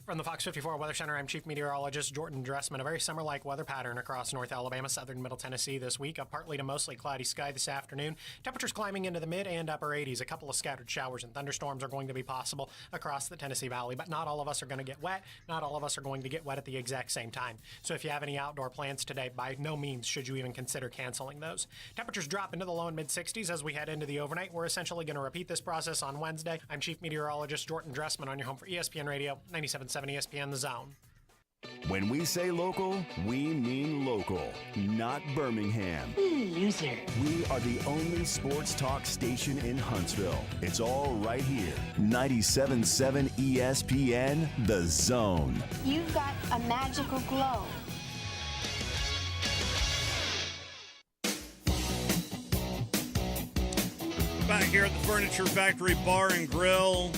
From the Fox 54 Weather Center, I'm Chief Meteorologist Jordan Dressman. A very summer-like weather pattern across North Alabama, southern Middle Tennessee this week. A partly to mostly cloudy sky this afternoon. Temperatures climbing into the mid and upper 80s. A couple of scattered showers and thunderstorms are going to be possible across the Tennessee Valley, but not all of us are going to get wet. Not all of us are going to get wet at the exact same time. So if you have any outdoor plans today, by no means should you even consider canceling those. Temperatures drop into the low and mid 60s as we head into the overnight. We're essentially going to repeat this process on Wednesday. I'm Chief Meteorologist Jordan Dressman on your home for ESPN Radio, 97.7 ESPN The Zone. When we say local, we mean local, not Birmingham. Loser. We are the only sports talk station in Huntsville. It's all right here. 97.7 ESPN The Zone. You've got a magical glow. here at the Furniture Factory Bar and Grill.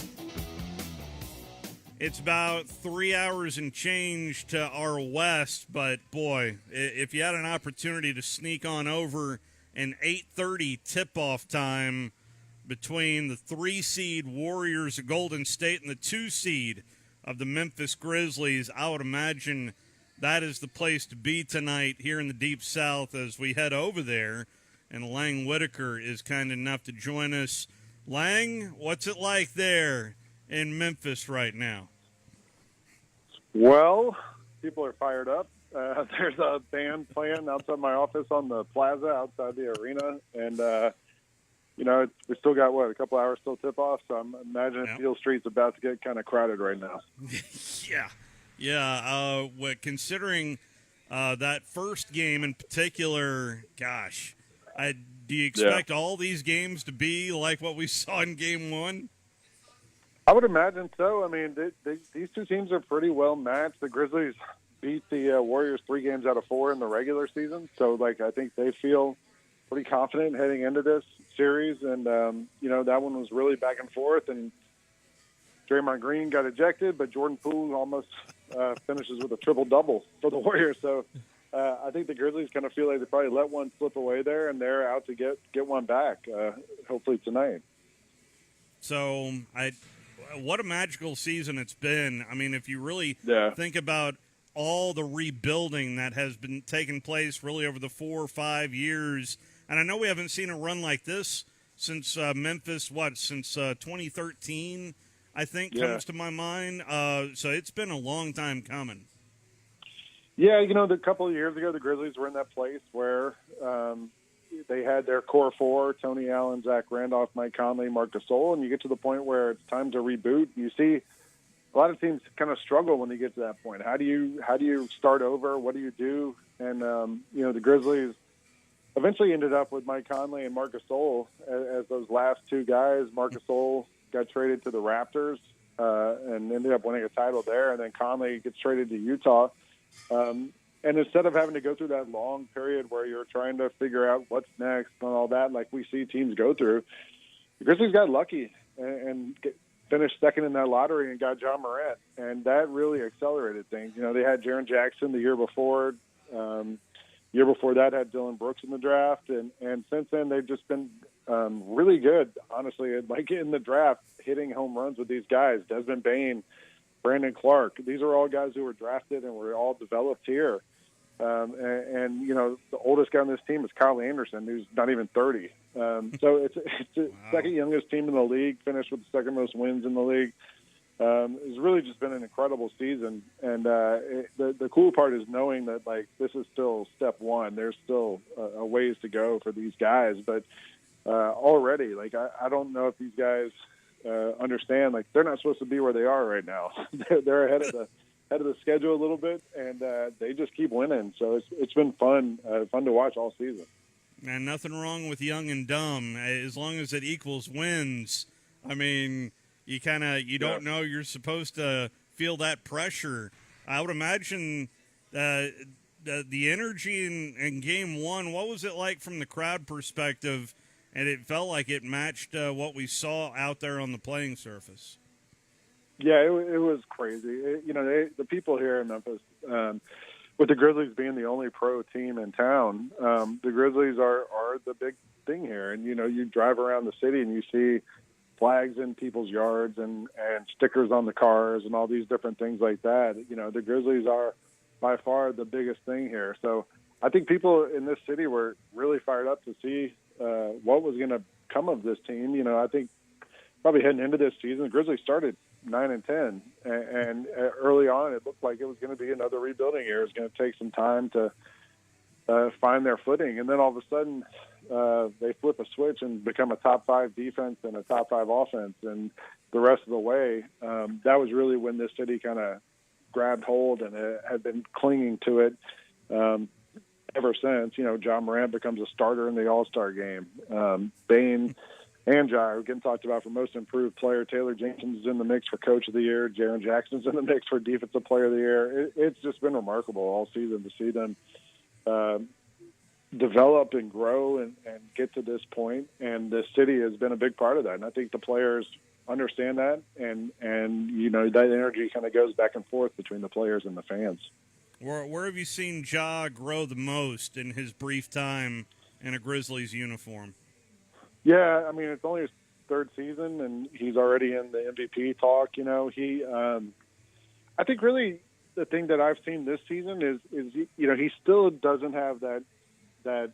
It's about 3 hours and change to our west, but boy, if you had an opportunity to sneak on over an 8:30 tip-off time between the 3-seed Warriors of Golden State and the 2-seed of the Memphis Grizzlies, I would imagine that is the place to be tonight here in the Deep South as we head over there. And Lang Whitaker is kind enough to join us. Lang, what's it like there in Memphis right now? Well, people are fired up. There's a band playing outside my office on the plaza outside the arena. And, we still got, a couple hours till tip-off, so I'm imagining Beale Street's about to get kind of crowded right now. Yeah. Considering that first game in particular, gosh, do you expect all these games to be like what we saw in Game 1? I would imagine so. I mean, these two teams are pretty well matched. The Grizzlies beat the Warriors 3 games out of 4 in the regular season, so I think they feel pretty confident heading into this series. And that one was really back and forth. And Draymond Green got ejected, but Jordan Poole almost finishes with a triple-double for the Warriors. So I think the Grizzlies kind of feel like they probably let one slip away there, and they're out to get one back, hopefully tonight. So what a magical season it's been. I mean, if you really think about all the rebuilding that has been taking place really over the 4 or 5 years, and I know we haven't seen a run like this since Memphis, since 2013, I think, comes to my mind. So it's been a long time coming. Yeah, a couple of years ago, the Grizzlies were in that place where they had their core 4, Tony Allen, Zach Randolph, Mike Conley, Marc Gasol, and you get to the point where it's time to reboot. You see a lot of teams kind of struggle when they get to that point. How do you start over? What do you do? And, the Grizzlies eventually ended up with Mike Conley and Marc Gasol as those last 2 guys. Marc Gasol got traded to the Raptors and ended up winning a title there, and then Conley gets traded to Utah. And instead of having to go through that long period where you're trying to figure out what's next and all that, like we see teams go through, the Grizzlies got lucky and finished second in that lottery and got John Morant, and that really accelerated things. They had Jaren Jackson the year before. Year before that had Dylan Brooks in the draft, and since then they've just been really good, honestly, in the draft, hitting home runs with these guys. Desmond Bane, Brandon Clark. These are all guys who were drafted and were all developed here. The oldest guy on this team is Kyle Anderson, who's not even 30. So it's the second youngest team in the league, finished with the second most wins in the league. It's really just been an incredible season. And the cool part is knowing that, this is still step one. There's still a ways to go for these guys. But already, I don't know if these guys understand, they're not supposed to be where they are right now. They're ahead of the schedule a little bit, and they just keep winning. So it's been fun to watch all season. And nothing wrong with young and dumb as long as it equals wins. I mean, you don't know you're supposed to feel that pressure. I would imagine the energy in Game 1. What was it like from the crowd perspective? And it felt like it matched what we saw out there on the playing surface. Yeah, it was crazy. The people here in Memphis, with the Grizzlies being the only pro team in town, the Grizzlies are the big thing here. And, you drive around the city and you see flags in people's yards and stickers on the cars and all these different things like that. The Grizzlies are by far the biggest thing here. So I think people in this city were really fired up to see what was going to come of this team. I think probably heading into this season, the Grizzlies started 9-10, and early on it looked like it was going to be another rebuilding year. It was going to take some time to find their footing, and then all of a sudden they flip a switch and become a top 5 defense and a top 5 offense, and the rest of the way, that was really when this city kind of grabbed hold and had been clinging to it ever since. John Morant becomes a starter in the All-Star game. Bane and Jair are getting talked about for most improved player. Taylor Jenkins is in the mix for coach of the year. Jaren Jackson's in the mix for defensive player of the year. It's just been remarkable all season to see them develop and grow and get to this point. And the city has been a big part of that. And I think the players understand that. And that energy kind of goes back and forth between the players and the fans. Where have you seen Ja grow the most in his brief time in a Grizzlies uniform? Yeah, I mean, it's only his third season, and he's already in the MVP talk. I think really the thing that I've seen this season is he still doesn't have that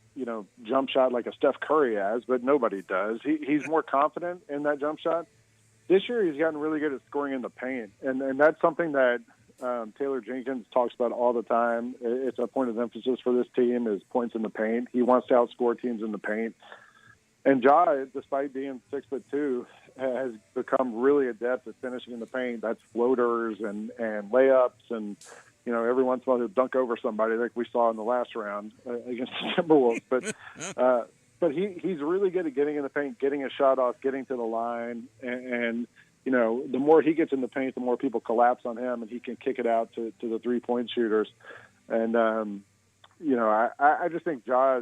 jump shot like a Steph Curry has, but nobody does. He's more confident in that jump shot. This year, he's gotten really good at scoring in the paint, and that's something that Taylor Jenkins talks about all the time. It's a point of emphasis for this team is points in the paint. He wants to outscore teams in the paint. And Ja, despite being 6'2", has become really adept at finishing in the paint. That's floaters and layups, and every once in a while he'll dunk over somebody like we saw in the last round against the Timberwolves. But he's really good at getting in the paint, getting a shot off, getting to the line, and the more he gets in the paint, the more people collapse on him, and he can kick it out to the 3-point shooters. And I just think Ja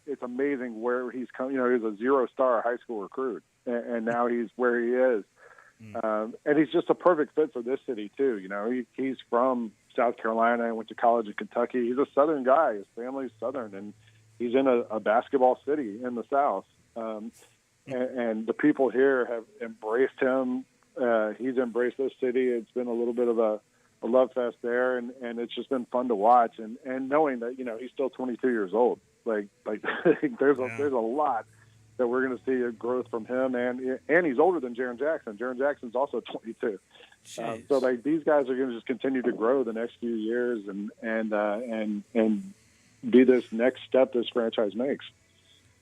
it's amazing where he's come. He was a 0-star high school recruit, and now he's where he is. And he's just a perfect fit for this city too. He's from South Carolina and went to college in Kentucky. He's a Southern guy. His family's Southern, and he's in a basketball city in the South. And the people here have embraced him. He's embraced this city. It's been a little bit of a love fest there, and it's just been fun to watch. And knowing that he's still 22 years old. Like there's a lot that we're going to see a growth from him, and he's older than Jaren Jackson. Jaren Jackson's also 22. So these guys are going to just continue to grow the next few years and be this next step this franchise makes.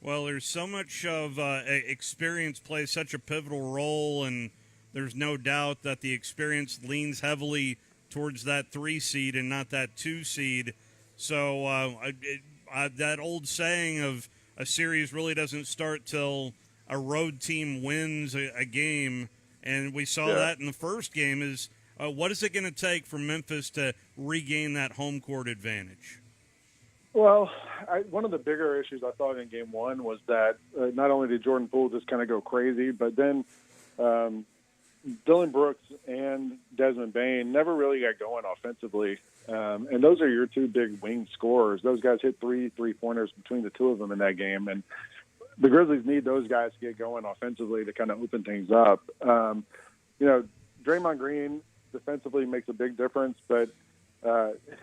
Well, there's so much of experience plays such a pivotal role, and there's no doubt that the experience leans heavily towards that 3 seed and not that 2 seed. So that old saying of a series really doesn't start till a road team wins a game, and we saw that in the first game. Is what is it going to take for Memphis to regain that home court advantage? Well, one of the bigger issues I thought in Game 1 was that not only did Jordan Poole just kind of go crazy, but then Dylan Brooks and Desmond Bane never really got going offensively. And those are your 2 big wing scorers. Those guys hit 3 3-pointers between the 2 of them in that game. And the Grizzlies need those guys to get going offensively to kind of open things up. Draymond Green defensively makes a big difference, but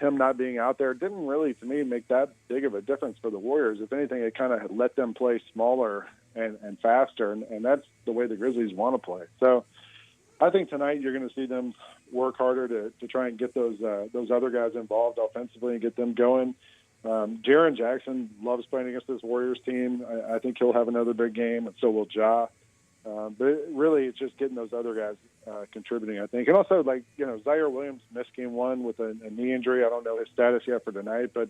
him not being out there didn't really, to me, make that big of a difference for the Warriors. If anything, it kind of let them play smaller and faster, and that's the way the Grizzlies want to play. So I think tonight you're going to see them work harder to try and get those other guys involved offensively and get them going. Jaren Jackson loves playing against this Warriors team. I think he'll have another big game, and so will Ja. But really, it's just getting those other guys contributing, I think. And also, Zaire Williams missed Game 1 with a knee injury. I don't know his status yet for tonight, but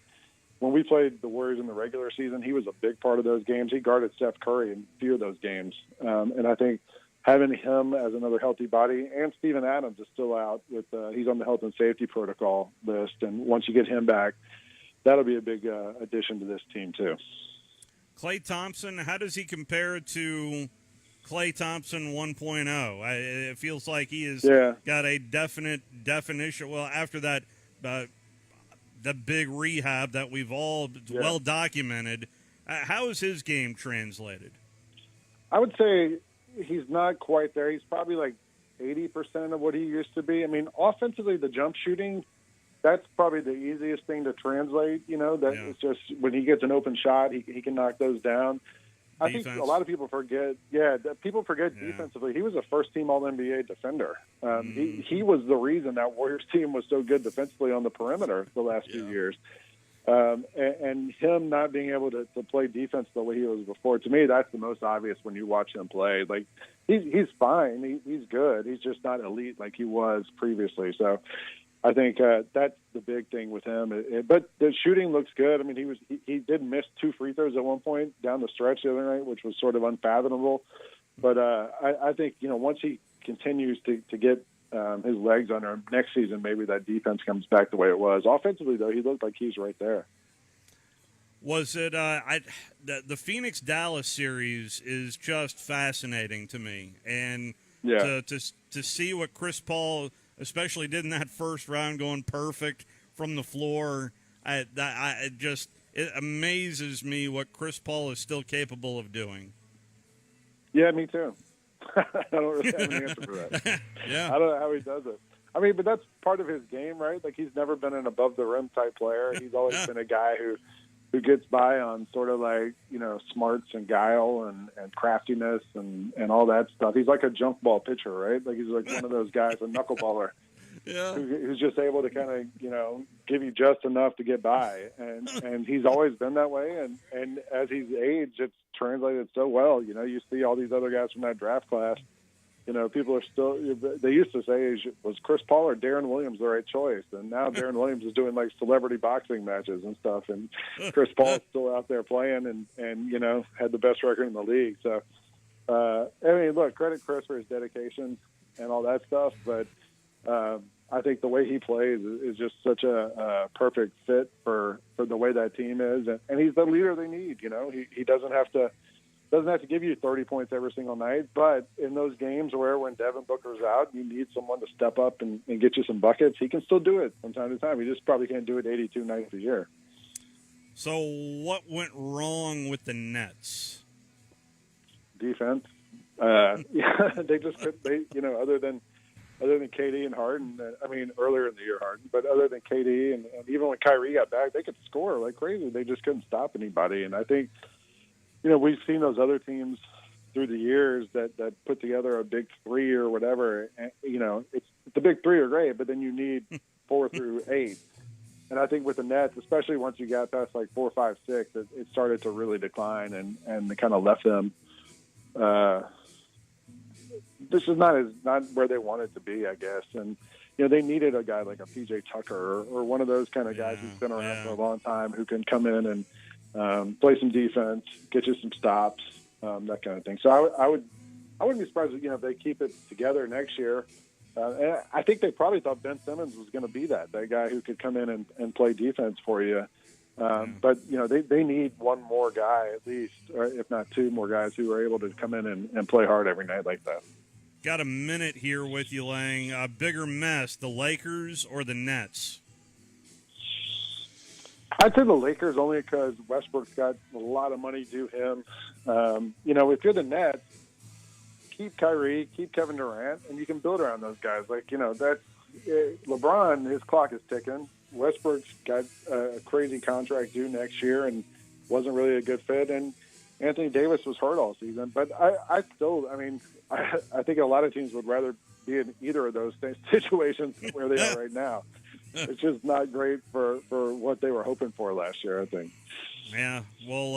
when we played the Warriors in the regular season, he was a big part of those games. He guarded Steph Curry in a few of those games. And I think having him as another healthy body, and Steven Adams is still out with he's on the health and safety protocol list. And once you get him back, that'll be a big addition to this team too. Klay Thompson, how does he compare to Klay Thompson 1.0? It feels like he has got a definite definition. Well, after that, the big rehab that we've all well documented, how is his game translated? I would say he's not quite there. He's probably like 80% of what he used to be. I mean, offensively, the jump shooting, that's probably the easiest thing to translate. It's just when he gets an open shot, he can knock those down. I think a lot of people forget. People forget defensively. He was a first-team All-NBA defender. He was the reason that Warriors team was so good defensively on the perimeter the last few years. And him not being able to play defense the way he was before, to me, that's the most obvious when you watch him play. Like he's fine. He's good. He's just not elite like he was previously. So I think that's the big thing with him. But the shooting looks good. I mean, he did miss 2 free throws at one point down the stretch the other night, which was sort of unfathomable. But I think, once he continues to get his legs under him next season, maybe that defense comes back the way it was. Offensively, though, he looked like he's right there. Was it the Phoenix-Dallas series is just fascinating to me. And to see what Chris Paul especially did in that first round, going perfect from the floor, it amazes me what Chris Paul is still capable of doing. Yeah, me too. I don't really have an answer for that. I don't know how he does it. I mean, but that's part of his game, right? Like, he's never been an above-the-rim type player. He's always been a guy who gets by on sort of like, smarts and guile and craftiness and all that stuff. He's like a junk ball pitcher, right? Like, he's like one of those guys, a knuckleballer, who's just able to kind of, give you just enough to get by. And he's always been that way. And as he's aged, it's translated so well. You see all these other guys from that draft class. People are still – they used to say, was Chris Paul or Darren Williams the right choice? And now Darren Williams is doing, like, celebrity boxing matches and stuff. And Chris Paul's still out there playing and had the best record in the league. So, look, credit Chris for his dedication and all that stuff. But I think the way he plays is just such a perfect fit for the way that team is. And he's the leader they need, He doesn't have to – give you 30 points every single night, but in those games when Devin Booker's out, you need someone to step up and get you some buckets. He can still do it from time to time. He just probably can't do it 82 nights a year. So what went wrong with the Nets? Defense. They just couldn't. Other than KD and Harden. Earlier in the year, Harden, but other than KD and even when Kyrie got back, they could score like crazy. They just couldn't stop anybody, and I think. We've seen those other teams through the years that put together a big three or whatever. And, it's the big three are great, but then you need 4 through 8. And I think with the Nets, especially once you got past like 4, 5, 6, it started to really decline and it kind of left them. This is not where they wanted to be, I guess. And they needed a guy like a PJ Tucker or one of those kind of guys who's been around for a long time who can come in and play some defense, get you some stops, that kind of thing. So I wouldn't be surprised if they keep it together next year. And I think they probably thought Ben Simmons was going to be that guy who could come in and play defense for you. But they need one more guy at least, or if not 2 more guys who are able to come in and play hard every night like that. Got a minute here with you, Lang. A bigger mess, the Lakers or the Nets? I'd say the Lakers only because Westbrook's got a lot of money due him. If you're the Nets, keep Kyrie, keep Kevin Durant, and you can build around those guys. That's LeBron, his clock is ticking. Westbrook's got a crazy contract due next year and wasn't really a good fit. And Anthony Davis was hurt all season. But I think a lot of teams would rather be in either of those situations where they are right now. It's just not great for what they were hoping for last year, I think. Yeah, well,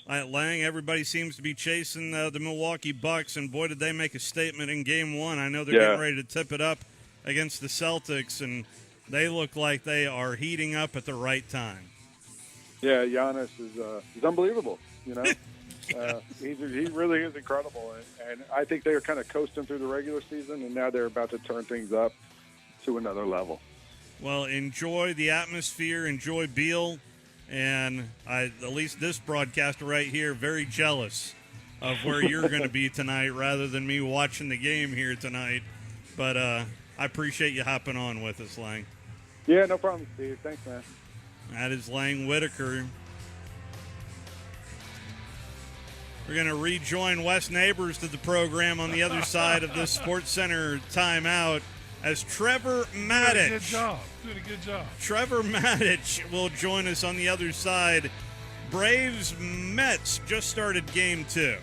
Lang, everybody seems to be chasing the Milwaukee Bucks, and boy, did they make a statement in Game 1. I know they're getting ready to tip it up against the Celtics, and they look like they are heating up at the right time. Yeah, Giannis is unbelievable, He really is incredible, and I think they were kind of coasting through the regular season, and now they're about to turn things up to another level. Well, enjoy the atmosphere, enjoy Beal, and at least this broadcaster right here, very jealous of where you're going to be tonight rather than me watching the game here tonight. But I appreciate you hopping on with us, Lang. Yeah, no problem, Steve. Thanks, man. That is Lang Whitaker. We're going to rejoin Wes Neighbors to the program on the other side of this Sports Center timeout. As Trevor Maddich. Doing a good job. Trevor Maddich will join us on the other side. Braves-Mets just started Game 2.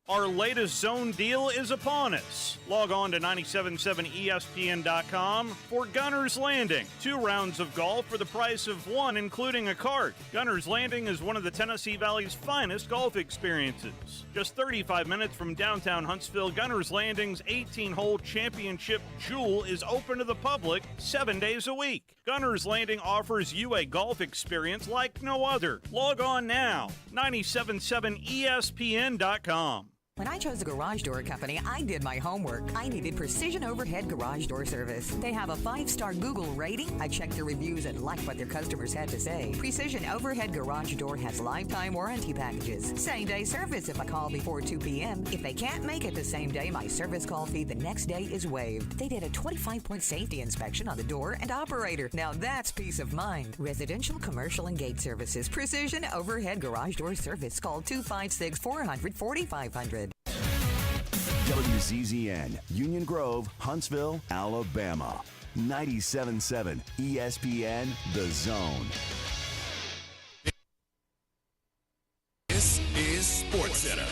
Our latest zone deal is upon us. Log on to 977ESPN.com for Gunner's Landing. 2 rounds of golf for the price of 1, including a cart. Gunner's Landing is one of the Tennessee Valley's finest golf experiences. Just 35 minutes from downtown Huntsville, Gunner's Landing's 18-hole championship jewel is open to the public 7 days a week. Gunner's Landing offers you a golf experience like no other. Log on now, 977ESPN.com. When I chose a garage door company, I did my homework. I needed Precision Overhead Garage Door Service. They have a 5-star Google rating. I checked their reviews and liked what their customers had to say. Precision Overhead Garage Door has lifetime warranty packages. Same-day service if I call before 2 p.m. If they can't make it the same day, my service call fee the next day is waived. They did a 25-point safety inspection on the door and operator. Now that's peace of mind. Residential, commercial, and gate services. Precision Overhead Garage Door Service. Call 256-400-4500. WZZN, Union Grove, Huntsville, Alabama. 97.7 ESPN, The Zone. This is SportsCenter.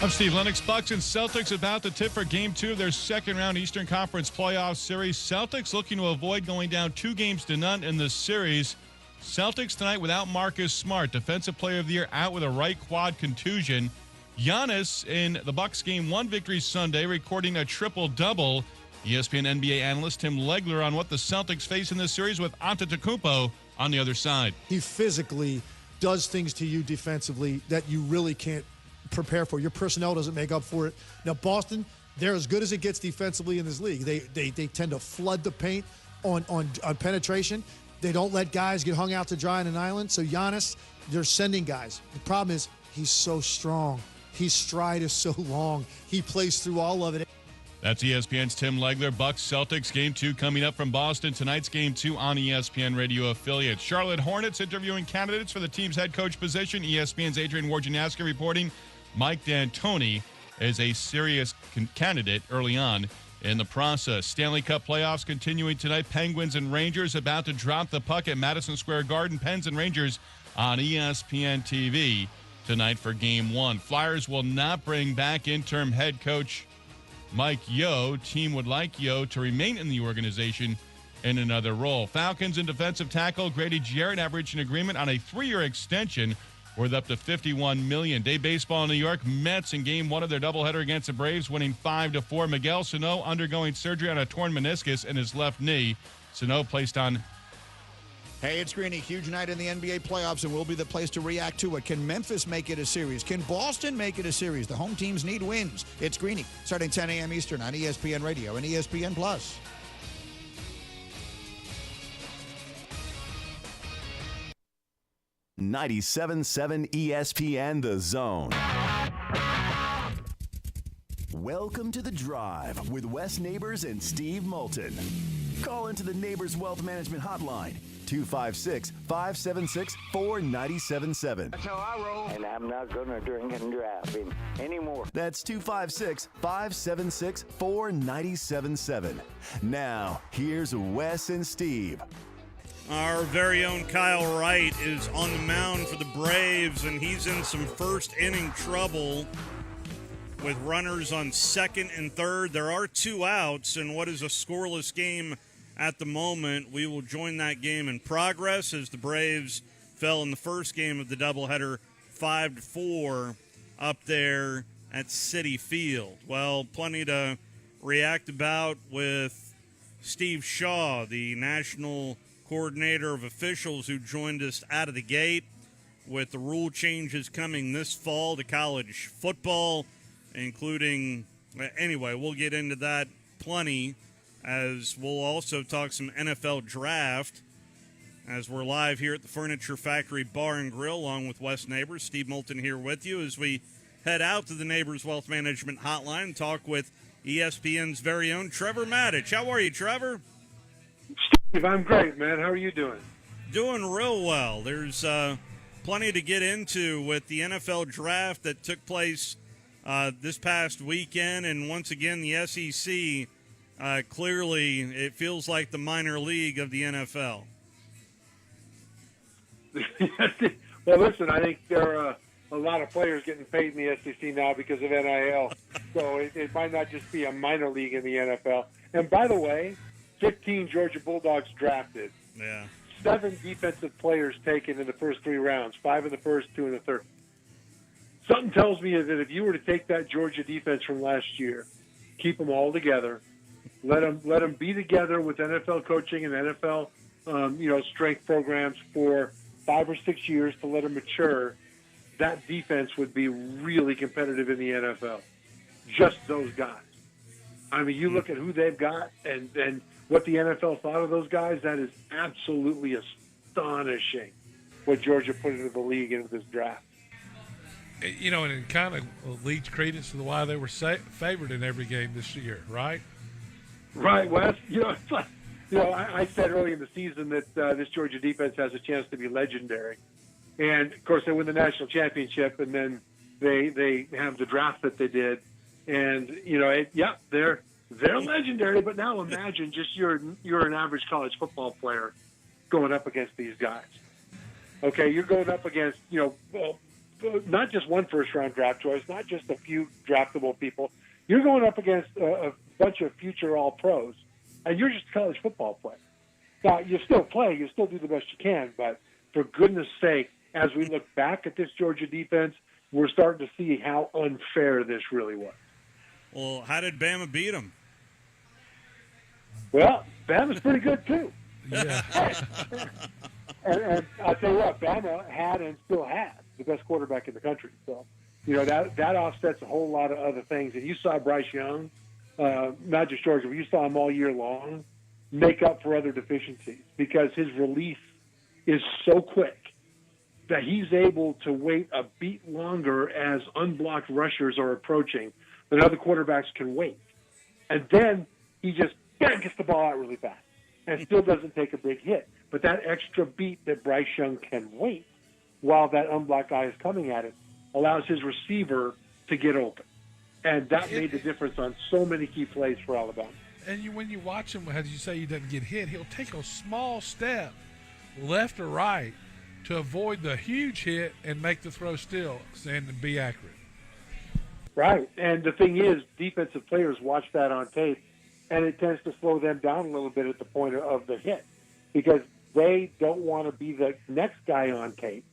I'm Steve Lennox. Bucks and Celtics about to tip for Game 2 of their second-round Eastern Conference playoff series. Celtics looking to avoid going down 2-0 in the series. Celtics tonight without Marcus Smart, Defensive Player of the Year, out with a right quad contusion. Giannis in the Bucks Game 1 victory Sunday, recording a triple-double. ESPN NBA analyst Tim Legler on what the Celtics face in this series with Antetokounmpo on the other side. He physically does things to you defensively that you really can't prepare for. Your personnel doesn't make up for it. Now, Boston, they're as good as it gets defensively in this league. They tend to flood the paint on penetration. They don't let guys get hung out to dry on an island. So Giannis, they're sending guys. The problem is he's so strong. His stride is so long. He plays through all of it. That's ESPN's Tim Legler. Bucks Celtics Game 2 coming up from Boston. Tonight's Game 2 on ESPN radio affiliates. Charlotte Hornets interviewing candidates for the team's head coach position. ESPN's Adrian Wojnarowski reporting Mike D'Antoni is a serious candidate early on in the process. Stanley Cup playoffs continuing tonight. Penguins and Rangers about to drop the puck at Madison Square Garden. Pens and Rangers on ESPN TV tonight for Game 1. Flyers will not bring back interim head coach Mike Yeo. Team would like Yeo to remain in the organization in another role. Falcons and defensive tackle Grady Jarrett have reached an agreement on a 3-year extension worth up to $51 million. Day baseball in New York. Mets in Game 1 of their doubleheader against the Braves, winning 5-4. Miguel Sano undergoing surgery on a torn meniscus in his left knee. Sano placed on. Hey, it's Greeny. Huge night in the NBA playoffs, and we'll be the place to react to it. Can Memphis make it a series? Can Boston make it a series? The home teams need wins. It's Greeny, starting 10 a.m. Eastern on ESPN Radio and ESPN+. 97.7 ESPN, The Zone. Welcome to The Drive with Wes Neighbors and Steve Moulton. Call into the Neighbors Wealth Management Hotline, 256-576-4977. That's how I roll. And I'm not going to drink and drive anymore. That's 256-576-4977. Now, here's Wes and Steve. Our very own Kyle Wright is on the mound for the Braves, and he's in some first-inning trouble with runners on second and third. There are 2 outs in what is a scoreless game at the moment. We will join that game in progress as the Braves fell in the first game of the doubleheader 5-4 up there at Citi Field. Well, plenty to react about with Steve Shaw, the national coordinator of officials, who joined us out of the gate with the rule changes coming this fall to college football, including, anyway, we'll get into that plenty, as we'll also talk some NFL draft as we're live here at the Furniture Factory Bar and Grill along with Wes Neighbors. Steve Moulton here with you as we head out to the Neighbors Wealth Management Hotline and talk with ESPN's very own Trevor Maddich. How are you, Trevor? Steve, I'm great, man. How are you doing? Doing real well. There's plenty to get into with the NFL draft that took place this past weekend, and once again, the SEC, clearly it feels like the minor league of the NFL. Well, listen, I think there are a lot of players getting paid in the SEC now because of NIL, so it might not just be a minor league in the NFL. And by the way, 15 Georgia Bulldogs drafted. Yeah. 7 defensive players taken in the first 3 rounds, 5 in the first, 2 in the third. Something tells me that if you were to take that Georgia defense from last year, keep them all together, let them be together with NFL coaching and NFL, strength programs for 5 or 6 years to let them mature, that defense would be really competitive in the NFL. Just those guys. I mean, you look at who they've got and what the NFL thought of those guys, that is absolutely astonishing what Georgia put into the league into this draft. You know, and it kind of leads credence to why they were favored in every game this year, right? Right, Wes. You know, it's like, I said early in the season that this Georgia defense has a chance to be legendary. And, of course, they win the national championship, and then they have the draft that they did. And, they're legendary. But now imagine just you're an average college football player going up against these guys. Okay, you're going up against, not just one first-round draft choice, not just a few draftable people. You're going up against a bunch of future All-Pros, and you're just a college football player. Now, you still play, you still do the best you can, but for goodness sake, as we look back at this Georgia defense, we're starting to see how unfair this really was. Well, how did Bama beat them? Well, Bama's pretty good, too. Yeah. and I'll tell you what, Bama had and still has the best quarterback in the country. So, that offsets a whole lot of other things. And you saw Bryce Young, not just Georgia, but you saw him all year long make up for other deficiencies because his release is so quick that he's able to wait a beat longer as unblocked rushers are approaching than other quarterbacks can wait. And then he just gets the ball out really fast and still doesn't take a big hit. But that extra beat that Bryce Young can wait while that unblocked guy is coming at it allows his receiver to get open. And that made the difference on so many key plays for Alabama. And when you watch him, as you say, he doesn't get hit, he'll take a small step left or right to avoid the huge hit and make the throw still and be accurate. Right. And the thing is, defensive players watch that on tape, and it tends to slow them down a little bit at the point of the hit because they don't want to be the next guy on tape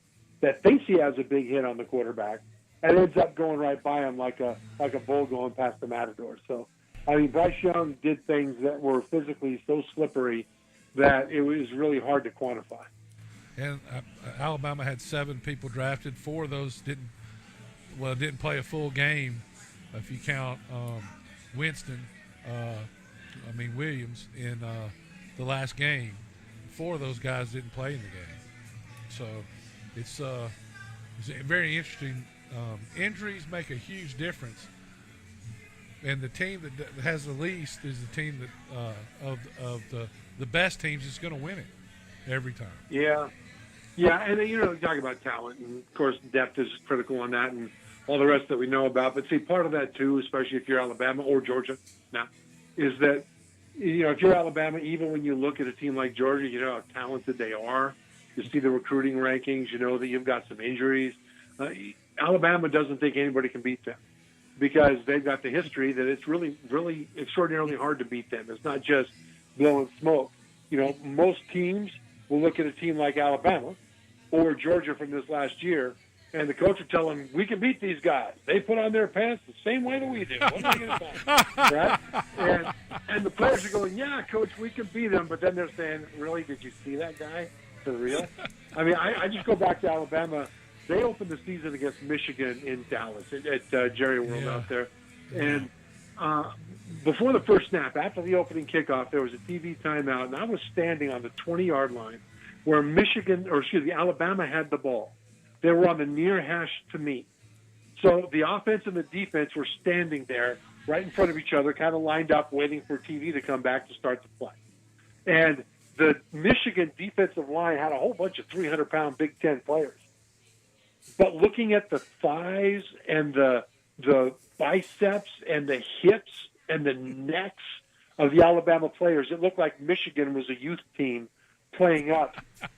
that thinks he has a big hit on the quarterback and ends up going right by him like a bull going past the matador. So, I mean, Bryce Young did things that were physically so slippery that it was really hard to quantify. And Alabama had 7 people drafted. 4 of those didn't play a full game if you count Williams in the last game. 4 of those guys didn't play in the game. So it's very interesting. Injuries make a huge difference. And the team that has the least is the team that of the best teams is going to win it every time. Yeah. Yeah, and talking about talent, and of course depth is critical on that, and all the rest that we know about. But see, part of that too, especially if you're Alabama or Georgia now, is that if you're Alabama, even when you look at a team like Georgia, you know how talented they are. You see the recruiting rankings, you know that you've got some injuries. Alabama doesn't think anybody can beat them because they've got the history that it's really, really extraordinarily hard to beat them. It's not just blowing smoke. Most teams will look at a team like Alabama or Georgia from this last year, and the coach will tell them, we can beat these guys. They put on their pants the same way that we do. What are they going to right? And the players are going, yeah, coach, we can beat them. But then they're saying, really, did you see that guy? For real? I mean, I just go back to Alabama. They opened the season against Michigan in Dallas at Jerry World out there. And before the first snap, after the opening kickoff, there was a TV timeout, and I was standing on the 20-yard line where Alabama had the ball. They were on the near hash to me. So the offense and the defense were standing there right in front of each other, kind of lined up, waiting for TV to come back to start the play. And the Michigan defensive line had a whole bunch of 300-pound Big Ten players. But looking at the thighs and the biceps and the hips and the necks of the Alabama players, it looked like Michigan was a youth team playing up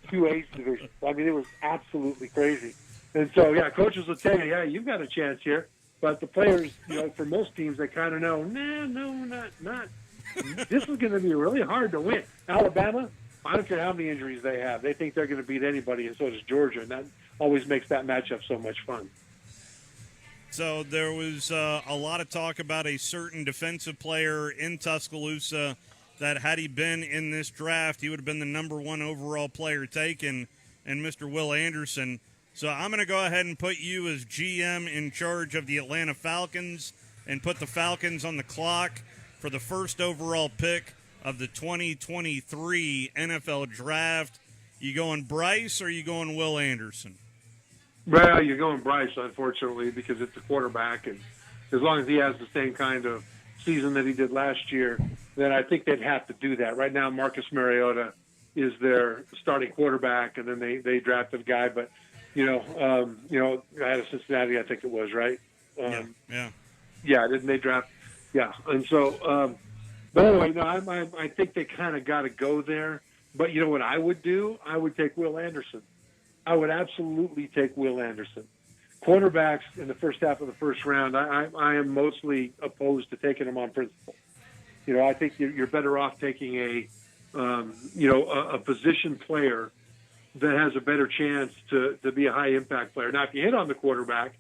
2A division. I mean, it was absolutely crazy. And so, coaches will tell you, you've got a chance here. But the players, for most teams, they kind of know, not. This is going to be really hard to win. Alabama, I don't care how many injuries they have. They think they're going to beat anybody, and so does Georgia. And that always makes that matchup so much fun. So there was a lot of talk about a certain defensive player in Tuscaloosa that had he been in this draft, he would have been the number 1 overall player taken, and Mr. Will Anderson. So I'm going to go ahead and put you as GM in charge of the Atlanta Falcons and put the Falcons on the clock for the first overall pick of the 2023 NFL Draft. You going Bryce or you going Will Anderson? Well, you're going Bryce, unfortunately, because it's a quarterback, and as long as he has the same kind of season that he did last year, then I think they'd have to do that. Right now, Marcus Mariota is their starting quarterback, and then they drafted a guy, but out of Cincinnati, I think it was, right? Yeah. Yeah, didn't they draft? Yeah, and so, but anyway, no, I think they kind of got to go there. But you know what I would do? I would take Will Anderson. I would absolutely take Will Anderson. Quarterbacks in the first half of the first round, I am mostly opposed to taking them on principle. I think you're better off taking a position player that has a better chance to be a high impact player. Now, if you hit on the quarterback,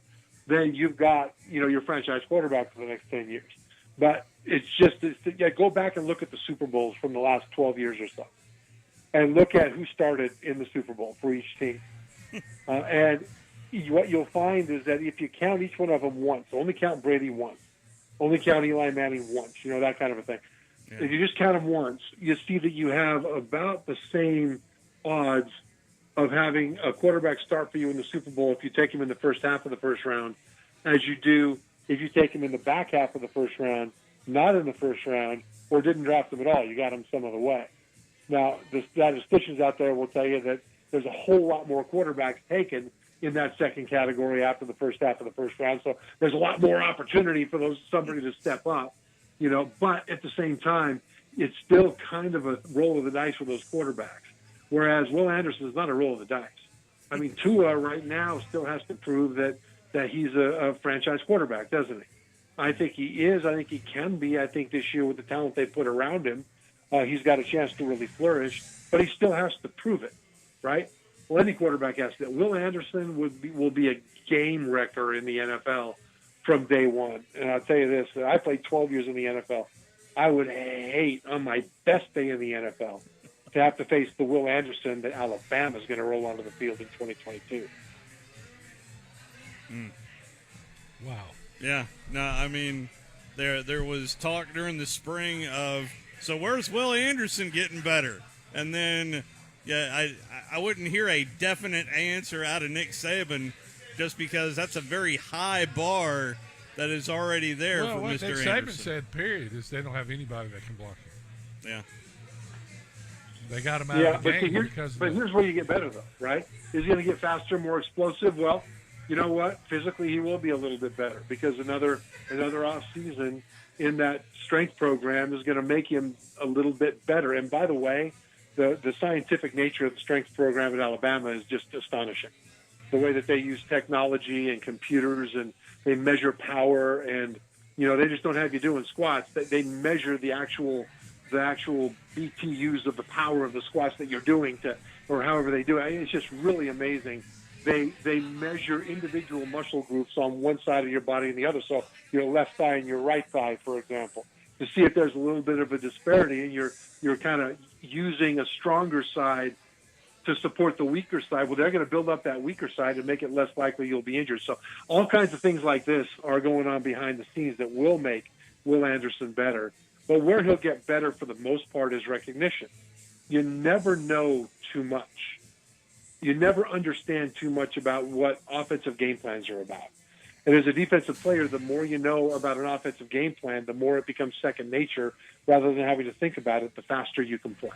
then you've got your franchise quarterback for the next 10 years. But go back and look at the Super Bowls from the last 12 years or so, and look at who started in the Super Bowl for each team. And what you'll find is that if you count each one of them once, only count Brady once, only count Eli Manning once, that kind of a thing. Yeah. If you just count them once, you see that you have about the same odds of having a quarterback start for you in the Super Bowl if you take him in the first half of the first round as you do if you take him in the back half of the first round, not in the first round, or didn't draft him at all. You got him some other way. Now, the statisticians out there will tell you that there's a whole lot more quarterbacks taken in that second category after the first half of the first round. So there's a lot more opportunity for somebody to step up, but at the same time, it's still kind of a roll of the dice for those quarterbacks. Whereas Will Anderson is not a roll of the dice. I mean, Tua right now still has to prove that he's a franchise quarterback, doesn't he? I think he is. I think he can be. I think this year with the talent they put around him, he's got a chance to really flourish, but he still has to prove it, right? Well, any quarterback has to. Will Anderson will be a game wrecker in the NFL from day one. And I'll tell you this, I played 12 years in the NFL. I would hate on my best day in the NFL to have to face the Will Anderson that Alabama is going to roll onto the field in 2022. Wow. Yeah. No, I mean, there was talk during the spring of, so where's Will Anderson getting better? And then, I wouldn't hear a definite answer out of Nick Saban just because that's a very high bar that is already there for Mr. Anderson. Nick Saban said, period, is they don't have anybody that can block him. Yeah. They got him out of the game But here's where you get better, though, right? Is he going to get faster, more explosive? Well, you know what? Physically, he will be a little bit better because another off season in that strength program is going to make him a little bit better. And by the way, the scientific nature of the strength program at Alabama is just astonishing. The way that they use technology and computers and they measure power and, they just don't have you doing squats. They measure the actual BTUs of the power of the squats that you're doing or however they do it. It's just really amazing. They measure individual muscle groups on one side of your body and the other. So your left thigh and your right thigh, for example, to see if there's a little bit of a disparity and you're kind of using a stronger side to support the weaker side. Well, they're going to build up that weaker side and make it less likely you'll be injured. So all kinds of things like this are going on behind the scenes that will make Will Anderson better. But where he'll get better for the most part is recognition. You never know too much. You never understand too much about what offensive game plans are about. And as a defensive player, the more you know about an offensive game plan, the more it becomes second nature rather than having to think about it, the faster you can play.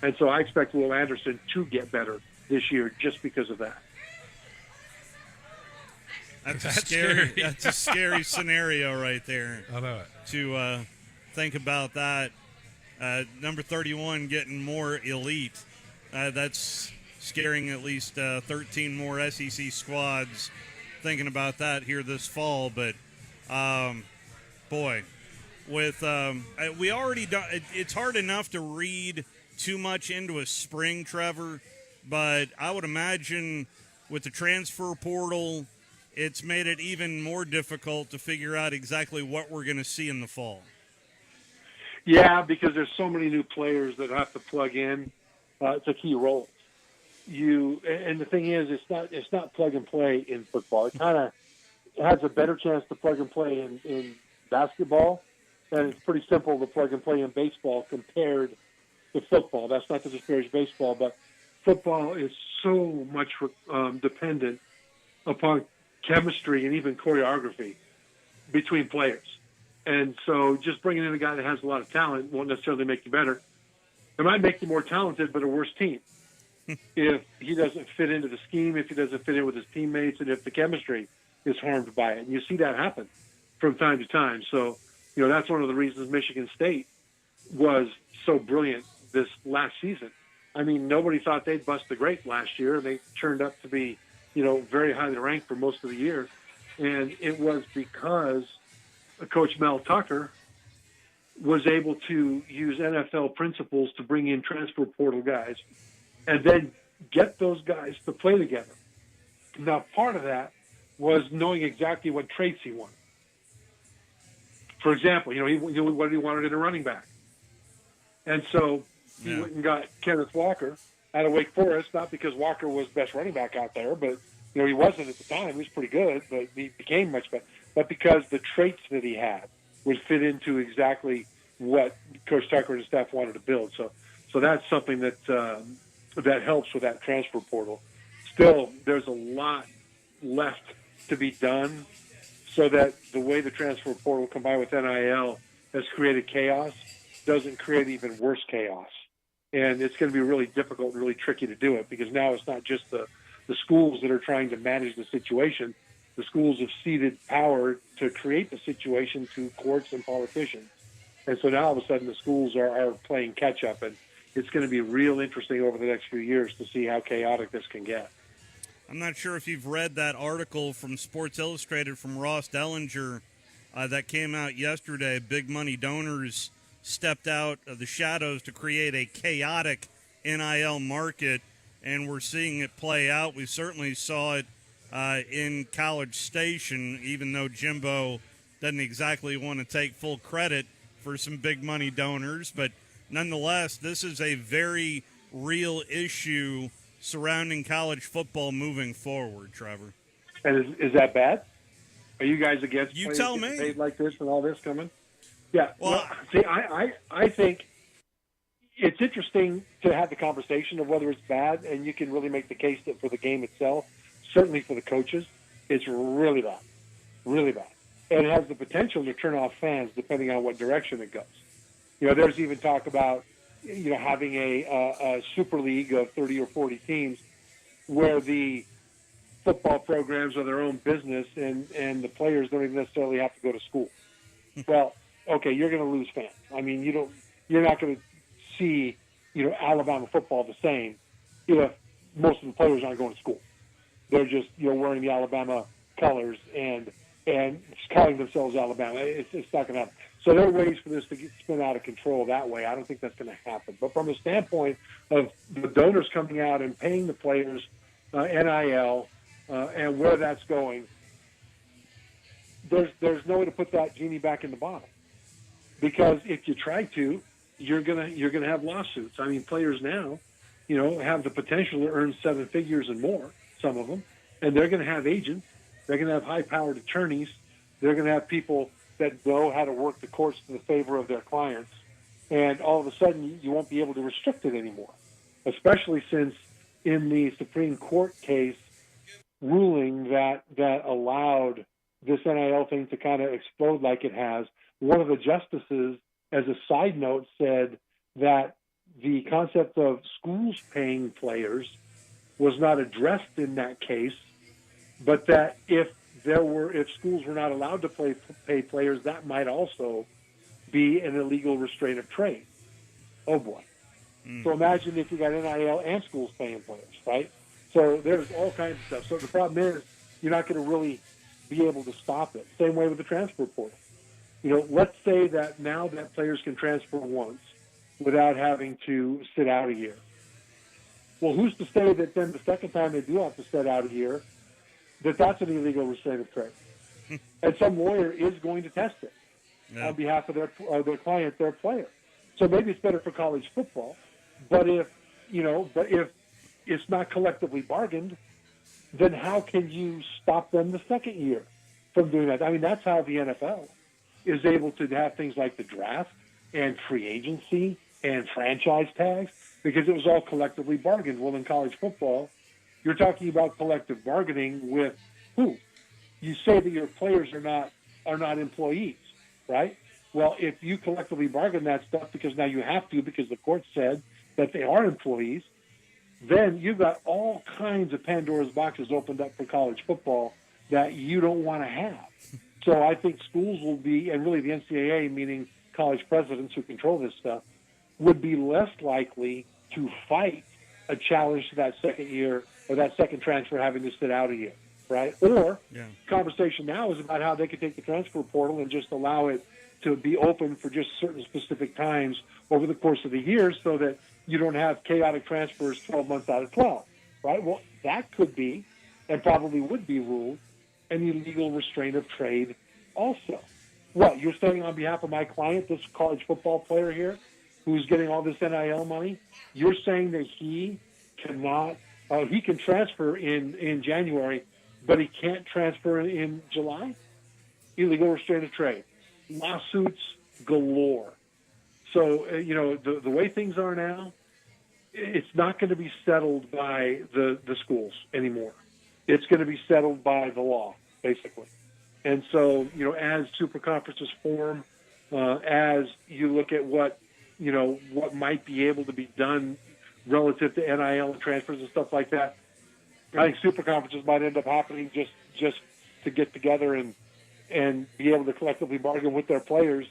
And so I expect Will Anderson to get better this year just because of that. That's scary. That's a scary scenario right there. I know it. To think about that. Number 31 getting more elite. That's scaring at least 13 more SEC squads thinking about that here this fall. But, boy, with we already done, it's hard enough to read too much into a spring, Trevor, but I would imagine with the transfer portal, it's made it even more difficult to figure out exactly what we're going to see in the fall. Yeah, because there's so many new players that have to plug in to key roles. and the thing is, it's not plug and play in football. It kind of has a better chance to plug and play in basketball, and it's pretty simple to plug and play in baseball compared to football. That's not to disparage baseball, but football is so much dependent upon chemistry and even choreography between players. And so just bringing in a guy that has a lot of talent won't necessarily make you better. It might make you more talented, but a worse team. If he doesn't fit into the scheme, if he doesn't fit in with his teammates, and if the chemistry is harmed by it. And you see that happen from time to time. So, that's one of the reasons Michigan State was so brilliant this last season. I mean, nobody thought they'd bust the grape last year. They turned up to be, very highly ranked for most of the year. And it was because Coach Mel Tucker was able to use NFL principles to bring in transfer portal guys and then get those guys to play together. Now, part of that was knowing exactly what traits he wanted. For example, he knew what he wanted in a running back. And so he went and got Kenneth Walker out of Wake Forest, not because Walker was the best running back out there, but, he wasn't at the time. He was pretty good, but he became much better. But because the traits that he had would fit into exactly what Coach Tucker and his staff wanted to build. So that's something that that helps with that transfer portal. Still, there's a lot left to be done so that the way the transfer portal combined with NIL has created chaos doesn't create even worse chaos. And it's going to be really difficult and really tricky to do it because now it's not just the schools that are trying to manage the situation. The schools have ceded power to create the situation to courts and politicians. And so now all of a sudden the schools are playing catch up, and it's going to be real interesting over the next few years to see how chaotic this can get. I'm not sure if you've read that article from Sports Illustrated from Ross Dellinger that came out yesterday. Big money donors stepped out of the shadows to create a chaotic NIL market, and we're seeing it play out. We certainly saw it in College Station, even though Jimbo doesn't exactly want to take full credit for some big money donors. But nonetheless, this is a very real issue surrounding college football moving forward, Trevor. And is that bad? Are you guys against you players tell getting me paid like this and all this coming? Yeah. Well, see, I think it's interesting to have the conversation of whether it's bad, and you can really make the case that for the game itself, certainly for the coaches, it's really bad, really bad. And it has the potential to turn off fans depending on what direction it goes. There's even talk about, having a super league of 30 or 40 teams where the football programs are their own business and the players don't even necessarily have to go to school. Well, okay, you're going to lose fans. I mean, you're not going to see, Alabama football the same if most of the players aren't going to school. They're just, wearing the Alabama colors and calling themselves Alabama. It's not going to happen. So there are ways for this to spin out of control that way. I don't think that's going to happen. But from a standpoint of the donors coming out and paying the players NIL and where that's going, there's no way to put that genie back in the bottle. Because if you try to, you're gonna have lawsuits. I mean, players now, have the potential to earn 7 figures and more. Some of them, and they're going to have agents. They're going to have high-powered attorneys. They're going to have people that know how to work the courts to the favor of their clients. And all of a sudden, you won't be able to restrict it anymore, especially since in the Supreme Court case ruling that allowed this NIL thing to kind of explode like it has, one of the justices, as a side note, said that the concept of schools paying players was not addressed in that case, but that if schools were not allowed to pay players, that might also be an illegal restraint of trade. Oh boy. So imagine if you got NIL and schools paying players, right? So there's all kinds of stuff. So the problem is you're not going to really be able to stop it. Same way with the transfer portal. Let's say that now that players can transfer once without having to sit out a year. Well, who's to say that then the second time they do have to sit out a year, that's an illegal restraint of trade? And some lawyer is going to test it on behalf of their client, their player. So maybe it's better for college football. But if it's not collectively bargained, then how can you stop them the second year from doing that? I mean, that's how the NFL is able to have things like the draft and free agency and franchise tags, because it was all collectively bargained. Well, in college football, you're talking about collective bargaining with who? You say that your players are not employees, right? Well, if you collectively bargain that stuff because now you have to because the court said that they are employees, then you've got all kinds of Pandora's boxes opened up for college football that you don't want to have. So I think schools will be, and really the NCAA, meaning college presidents who control this stuff, would be less likely to fight a challenge to that second year or that second transfer having to sit out a year, right? Or conversation now is about how they could take the transfer portal and just allow it to be open for just certain specific times over the course of the year so that you don't have chaotic transfers 12 months out of 12, right? Well, that could be, and probably would be ruled, an illegal restraint of trade also. What, you're saying on behalf of my client, this college football player here, who's getting all this NIL money, you're saying that he cannot, he can transfer in January, but he can't transfer in July? Illegal restraint of trade. Lawsuits galore. So, the way things are now, it's not going to be settled by the schools anymore. It's going to be settled by the law, basically. And so, as super conferences form, as you look at what might be able to be done relative to NIL and transfers and stuff like that, I think super conferences might end up happening just to get together and be able to collectively bargain with their players.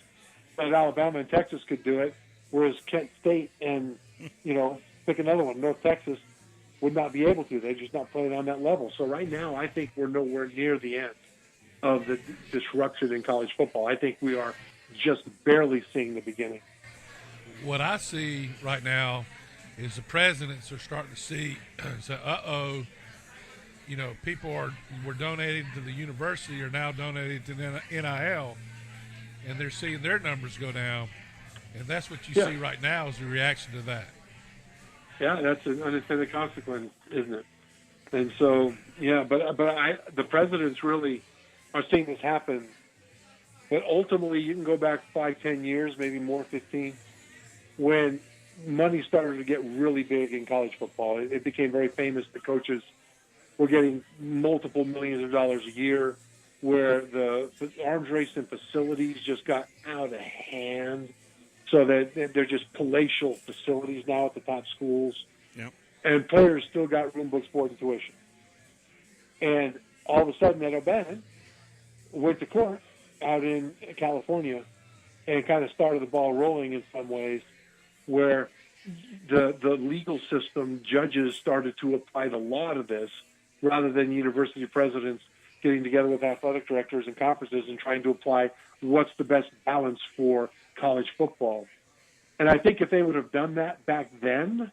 But Alabama and Texas could do it, whereas Kent State and, pick another one, North Texas, would not be able to. They're just not playing on that level. So right now, I think we're nowhere near the end of the disruption in college football. I think we are just barely seeing the beginning. What I see right now is the presidents are starting to see, say, people were donating to the university are now donating to NIL, and they're seeing their numbers go down. And that's what you see right now is the reaction to that. Yeah, that's an unintended consequence, isn't it? And so, the presidents really are seeing this happen. But ultimately, you can go back 5, 10 years, maybe more, 15, when money started to get really big in college football. It became very famous. The coaches were getting multiple millions of dollars a year, where the arms race and facilities just got out of hand. So that they're just palatial facilities now at the top schools. Yep. And players still got room, books, board, and tuition. And all of a sudden, Ed O'Bannon went to court out in California and kind of started the ball rolling in some ways, where the legal system, judges started to apply the law to this rather than university presidents getting together with athletic directors and conferences and trying to apply what's the best balance for college football. And I think if they would have done that back then,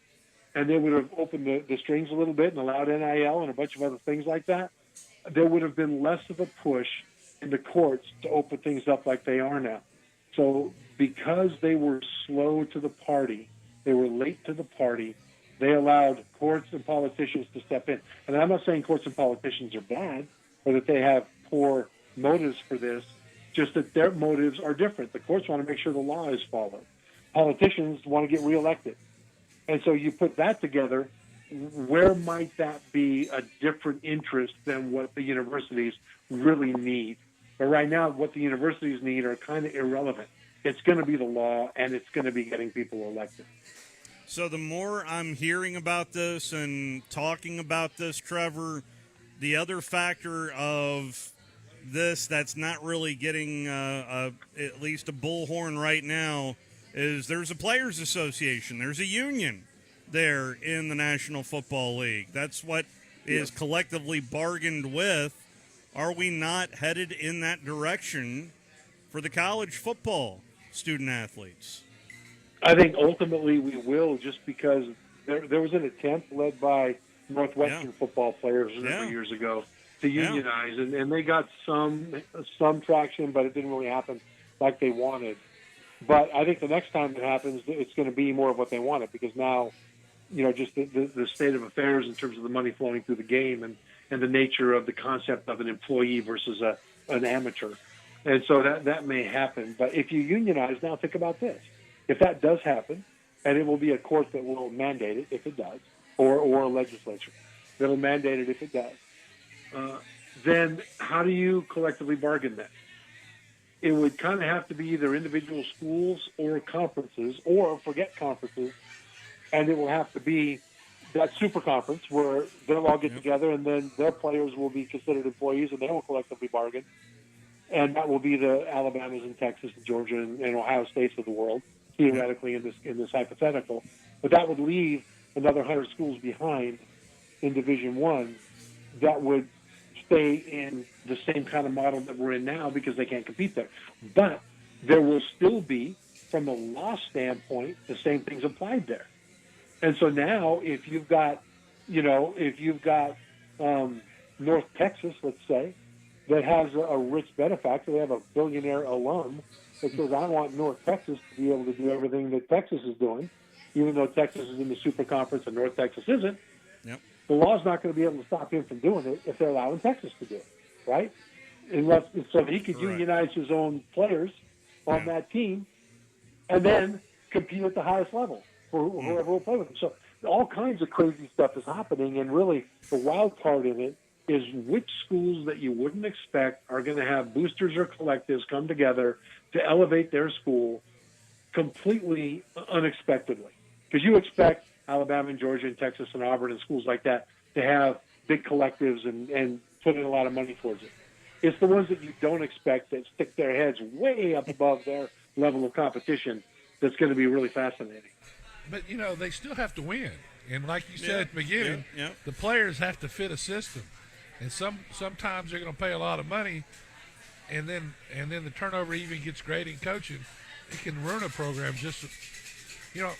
and they would have opened the strings a little bit and allowed NIL and a bunch of other things like that, there would have been less of a push in the courts to open things up like they are now. So because they were slow to the party, they were late to the party, they allowed courts and politicians to step in. And I'm not saying courts and politicians are bad or that they have poor motives for this, just that their motives are different. The courts want to make sure the law is followed. Politicians want to get reelected. And so you put that together, where might that be a different interest than what the universities really need? But right now, what the universities need are kind of irrelevant. It's going to be the law, and it's going to be getting people elected. So the more I'm hearing about this and talking about this, Trevor, the other factor of this that's not really getting at least a bullhorn right now is there's a players association. There's a union there in the National Football League. That's what is collectively bargained with. Are we not headed in that direction for the college football student athletes? I think ultimately we will, just because there was an attempt led by Northwestern football players a number of years ago to unionize, and they got some traction, but it didn't really happen like they wanted. But I think the next time it happens, it's going to be more of what they wanted, because now just the state of affairs in terms of the money flowing through the game and the nature of the concept of an employee versus an amateur. And so that may happen. But if you unionize, now think about this. If that does happen, and it will be a court that will mandate it if it does, or a legislature that will mandate it if it does, then how do you collectively bargain that? It would kind of have to be either individual schools or conferences, or forget conferences, and it will have to be that super conference where they'll all get together, and then their players will be considered employees, and they will collectively bargain. And that will be the Alabamas and Texas and Georgia and Ohio States of the world, theoretically in this hypothetical. But that would leave another 100 schools behind in Division I that would stay in the same kind of model that we're in now because they can't compete there. But there will still be, from a law standpoint, the same things applied there. And so now if you've got North Texas, let's say, that has a rich benefactor, they have a billionaire alum that says, I want North Texas to be able to do everything that Texas is doing, even though Texas is in the super conference and North Texas isn't. Yep. The law's not going to be able to stop him from doing it if they're allowing Texas to do it, right? So he could unionize his own players on that team and then compete at the highest level for whoever will play with him. So all kinds of crazy stuff is happening, and really the wild card in it is which schools that you wouldn't expect are going to have boosters or collectives come together to elevate their school completely unexpectedly. Because you expect Alabama and Georgia and Texas and Auburn and schools like that to have big collectives and put in a lot of money towards it. It's the ones that you don't expect that stick their heads way up above their level of competition that's going to be really fascinating. But, they still have to win. And like you said at the beginning, the players have to fit a system. And sometimes they're going to pay a lot of money, and then the turnover even gets great in coaching. It can ruin a program. It's going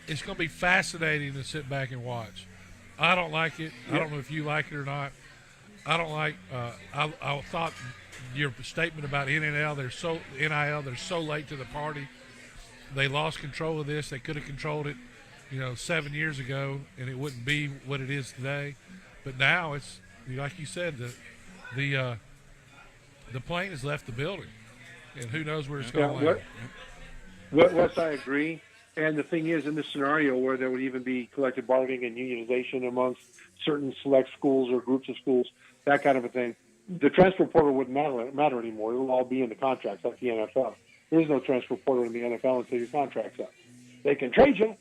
to be fascinating to sit back and watch. I don't like it. I don't know if you like it or not. I don't like. I thought your statement about NIL. They're so late to the party. They lost control of this. They could have controlled it, 7 years ago, and it wouldn't be what it is today. But now it's like you said, the plane has left the building, and who knows where it's going to land. Wes, I agree. And the thing is, in this scenario where there would even be collective bargaining and unionization amongst certain select schools or groups of schools, that kind of a thing, the transfer portal wouldn't matter anymore. It will all be in the contracts like the NFL. There is no transfer portal in the NFL until your contract's up. They can trade you,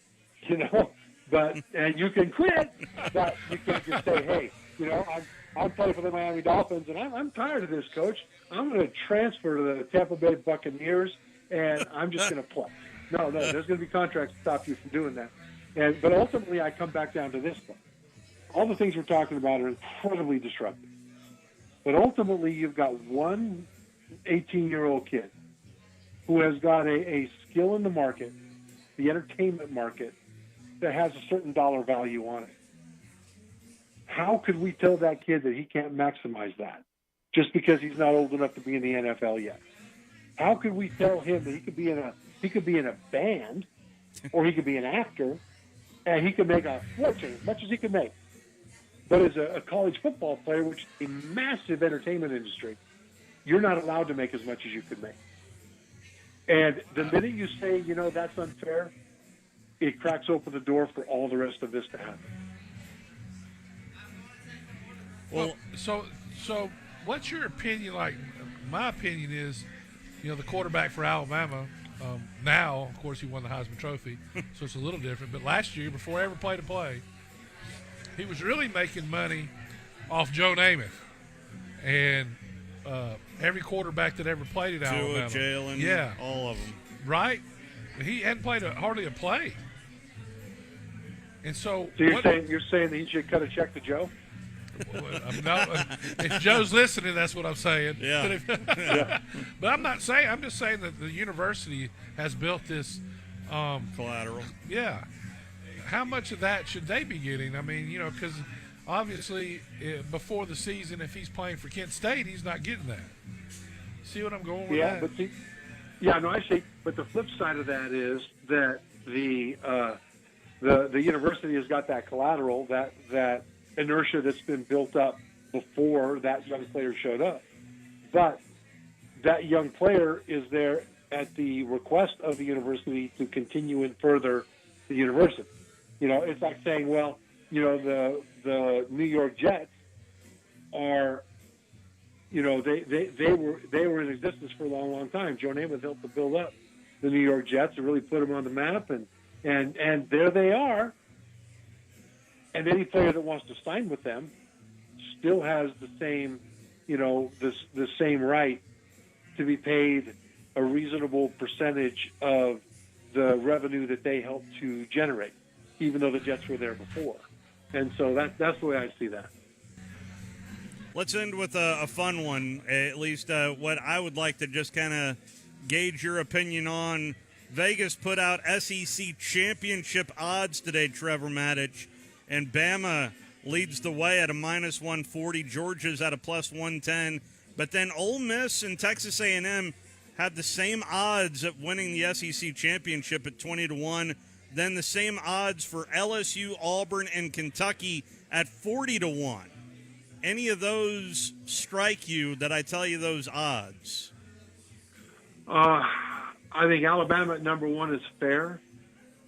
and you can quit, but you can't just say, hey, I'm playing for the Miami Dolphins, and I'm tired of this, coach. I'm going to transfer to the Tampa Bay Buccaneers, and I'm just going to play. No, there's going to be contracts to stop you from doing that. But ultimately, I come back down to this point. All the things we're talking about are incredibly disruptive. But ultimately, you've got one 18-year-old kid who has got a skill in the market, the entertainment market, that has a certain dollar value on it. How could we tell that kid that he can't maximize that just because he's not old enough to be in the NFL yet? How could we tell him that he could be in a band, or he could be an actor, and he could make a fortune, as much as he could make? But as a college football player, which is a massive entertainment industry, you're not allowed to make as much as you could make. And the minute you say, that's unfair, it cracks open the door for all the rest of this to happen. Well, so what's your opinion like? My opinion is, the quarterback for Alabama, now, of course, he won the Heisman Trophy, so it's a little different. But last year, before he ever played a play, he was really making money off Joe Namath. And every quarterback that ever played at Alabama. Jalen, all of them. Right? He hadn't played hardly a play. And so you're saying that he should cut a check to Joe? No, if Joe's listening, that's what I'm saying. Yeah. But I'm not saying. I'm just saying that the university has built this collateral. Yeah. How much of that should they be getting? I mean, because obviously before the season, if he's playing for Kent State, he's not getting that. See what I'm going with that? I see. But the flip side of that is that the university has got that collateral, that inertia that's been built up before that young player showed up. But that young player is there at the request of the university to continue and further the university. It's like saying, well, the New York Jets are, they were in existence for a long, long time. Joe Namath helped to build up the New York Jets and really put them on the map, and there they are. And any player that wants to sign with them still has the same, the same right to be paid a reasonable percentage of the revenue that they helped to generate, even though the Jets were there before. And so that's the way I see that. Let's end with a fun one, at least what I would like to just kind of gauge your opinion on. Vegas put out SEC championship odds today, Trevor Maddich, and Bama leads the way at a -140. Georgia's at a +110. But then Ole Miss and Texas A&M have the same odds at winning the SEC championship at 20-1. Then the same odds for LSU, Auburn, and Kentucky at 40-1. Any of those strike you that I tell you those odds? I think Alabama at number 1 is fair.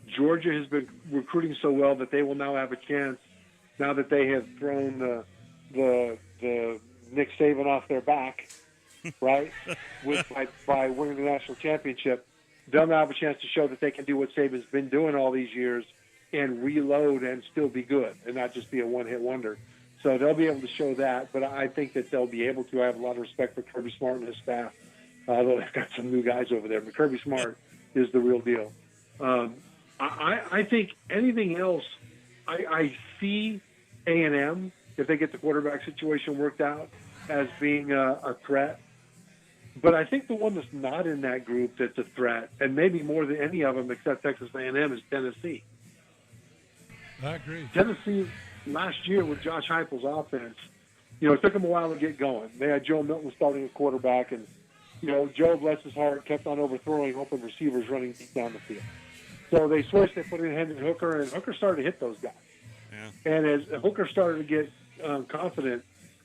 Georgia has been recruiting so well that they will now have a chance, now that they have thrown the Nick Saban off their back, right? by winning the national championship, they'll now have a chance to show that they can do what Saban's been doing all these years and reload and still be good and not just be a one-hit wonder. So they'll be able to show that, but I think that they'll be able to. I have a lot of respect for Kirby Smart and his staff, although they've got some new guys over there. But Kirby Smart is the real deal. I think anything else, I see A&M, if they get the quarterback situation worked out, as being a threat. But I think the one that's not in that group that's a threat, and maybe more than any of them except Texas A&M, is Tennessee. I agree. Tennessee, last year with Josh Heupel's offense, it took them a while to get going. They had Joe Milton starting at quarterback, and, Joe, bless his heart, kept on overthrowing open receivers running deep down the field. So they switched, they put in Hendon Hooker, and Hooker started to hit those guys. Yeah. And as Hooker started to get confident,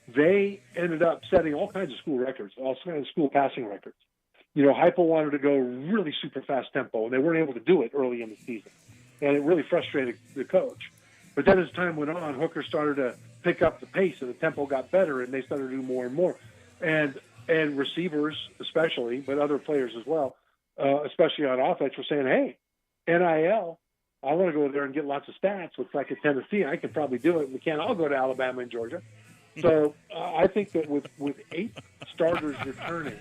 they ended up setting all kinds of school records, all kinds of school passing records. Heupel wanted to go really super fast tempo, and they weren't able to do it early in the season. And it really frustrated the coach. But then as time went on, Hooker started to pick up the pace, and the tempo got better, and they started to do more and more. And receivers especially, but other players as well, especially on offense, were saying, hey, NIL, I want to go there and get lots of stats. Looks like at Tennessee, I could probably do it. We can't all go to Alabama and Georgia. So I think that with 8 starters returning,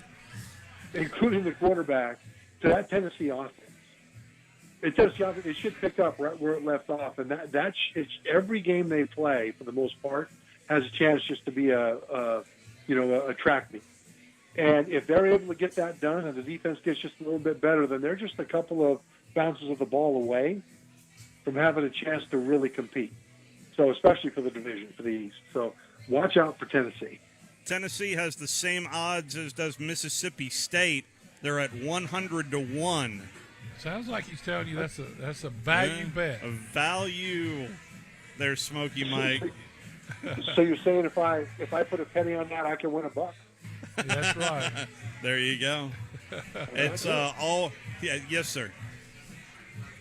including the quarterback, to that Tennessee offense, it should pick up right where it left off. And it's every game they play, for the most part, has a chance just to be a track meet. And if they're able to get that done and the defense gets just a little bit better, then they're just a couple of bounces of the ball away from having a chance to really compete. So especially for the division, for the East. So watch out for Tennessee. Tennessee has the same odds as does Mississippi State. They're at 100-1. Sounds like he's telling you that's a value bet. A value there, Smokey Mike. So you're saying if I put a penny on that, I can win $1? That's right. There you go. It's all. Yeah, yes, sir.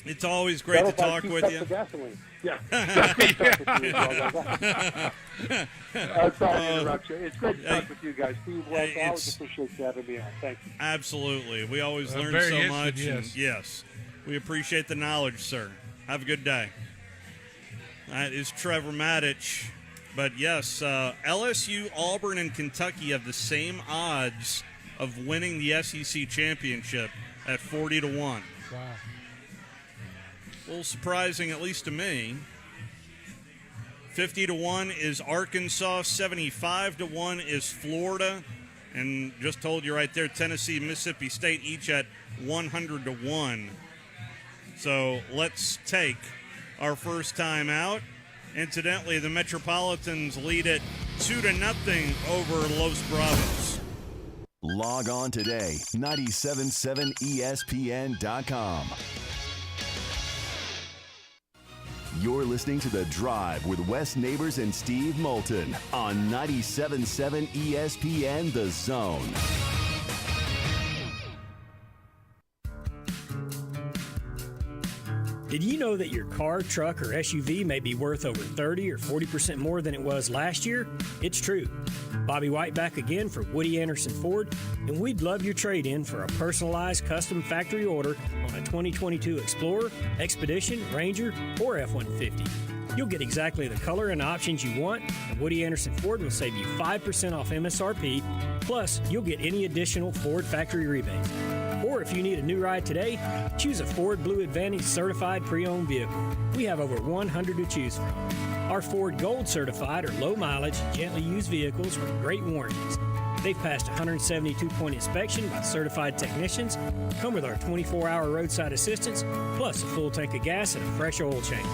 It's always great to talk with you. Gasoline. Yeah. I'm sorry to interrupt you. It's great to talk with you guys. Steve, I always appreciate you having me on. Thank you. Absolutely. We always learn so much. Yes. We appreciate the knowledge, sir. Have a good day. That is Trevor Maddich. But, yes, LSU, Auburn, and Kentucky have the same odds of winning the SEC championship at 40-1. Wow. A little surprising, at least to me. 50-1 is Arkansas. 75-1 is Florida. And just told you right there, Tennessee, Mississippi State each at 100-1. So let's take our first time out. Incidentally, the Metropolitans lead it 2-0 over Los Bravos. Log on today, 977ESPN.com. You're listening to The Drive with Wes Neighbors and Steve Moulton on 97.7 ESPN The Zone. Did you know that your car, truck, or SUV may be worth over 30 or 40% more than it was last year? It's true. Bobby White back again for Woody Anderson Ford, and we'd love your trade-in for a personalized custom factory order on a 2022 Explorer, Expedition, Ranger, or F-150. You'll get exactly the color and options you want, and Woody Anderson Ford will save you 5% off MSRP, plus you'll get any additional Ford factory rebates. Or if you need a new ride today, choose a Ford Blue Advantage certified pre-owned vehicle. We have over 100 to choose from. Our Ford Gold certified or low mileage, gently used vehicles with great warranties. They've passed a 172-point inspection by certified technicians, come with our 24-hour roadside assistance, plus a full tank of gas and a fresh oil change.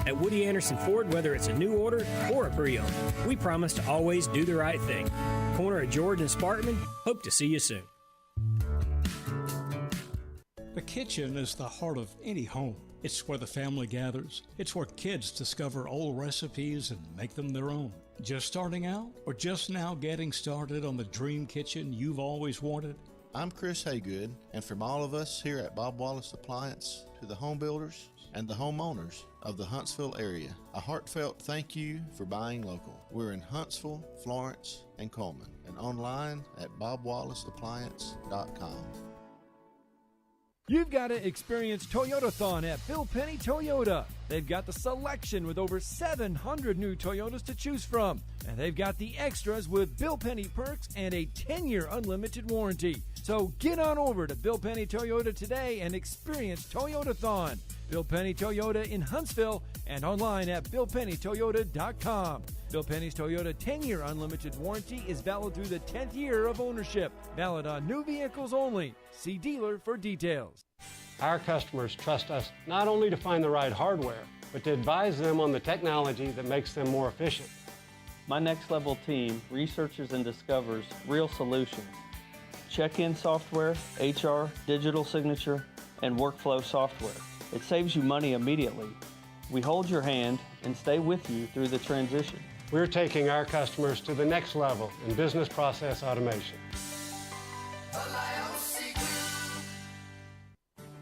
At Woody Anderson Ford, whether it's a new order or a pre-owned, we promise to always do the right thing. Corner of George and Sparkman, hope to see you soon. The kitchen is the heart of any home. It's where the family gathers. It's where kids discover old recipes and make them their own. Just starting out or just now getting started on the dream kitchen you've always wanted? I'm Chris Haygood, and from all of us here at Bob Wallace Appliance to the home builders and the homeowners of the Huntsville area, a heartfelt thank you for buying local. We're in Huntsville, Florence, and Coleman, and online at bobwallaceappliance.com. You've got to experience Toyotathon at Bill Penny Toyota. They've got the selection with over 700 new Toyotas to choose from. And they've got the extras with Bill Penny perks and a 10-year unlimited warranty. So get on over to Bill Penny Toyota today and experience Toyotathon. Bill Penny Toyota in Huntsville and online at BillPennyToyota.com. Bill Penny's Toyota 10-year unlimited warranty is valid through the 10th year of ownership. Valid on new vehicles only. See dealer for details. Our customers trust us not only to find the right hardware, but to advise them on the technology that makes them more efficient. My Next Level team researches and discovers real solutions. Check-in software, HR, digital signature, and workflow software. It saves you money immediately. We hold your hand and stay with you through the transition. We're taking our customers to the next level in business process automation.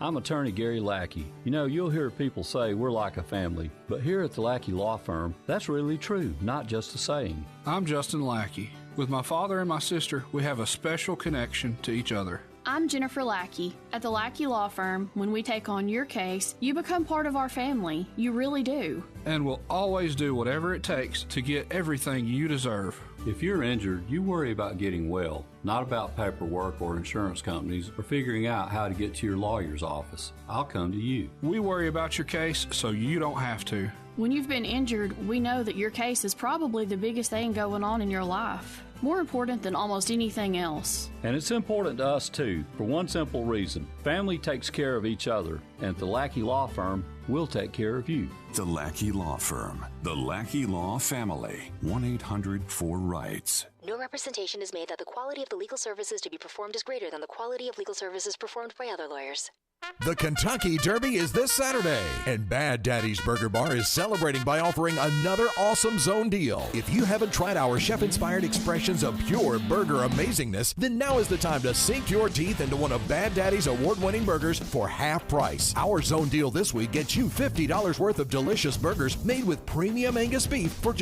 I'm attorney Gary Lackey. You know, you'll hear people say we're like a family, but here at the Lackey Law Firm, that's really true, not just a saying. I'm Justin Lackey. With my father and my sister, we have a special connection to each other. I'm Jennifer Lackey. At the Lackey Law Firm, when we take on your case, you become part of our family. You really do. And we'll always do whatever it takes to get everything you deserve. If you're injured, you worry about getting well, not about paperwork or insurance companies or figuring out how to get to your lawyer's office. I'll come to you. We worry about your case so you don't have to. When you've been injured, we know that your case is probably the biggest thing going on in your life. More important than almost anything else. And it's important to us, too, for one simple reason. Family takes care of each other, and at the Lackey Law Firm, we'll take care of you. The Lackey Law Firm. The Lackey Law Family. 1-800-4RIGHTS. No representation is made that the quality of the legal services to be performed is greater than the quality of legal services performed by other lawyers. The Kentucky Derby is this Saturday, and Bad Daddy's Burger Bar is celebrating by offering another awesome zone deal. If you haven't tried our chef-inspired expressions of pure burger amazingness, then now is the time to sink your teeth into one of Bad Daddy's award-winning burgers for half price. Our zone deal this week gets you $50 worth of delicious burgers made with premium Angus beef for just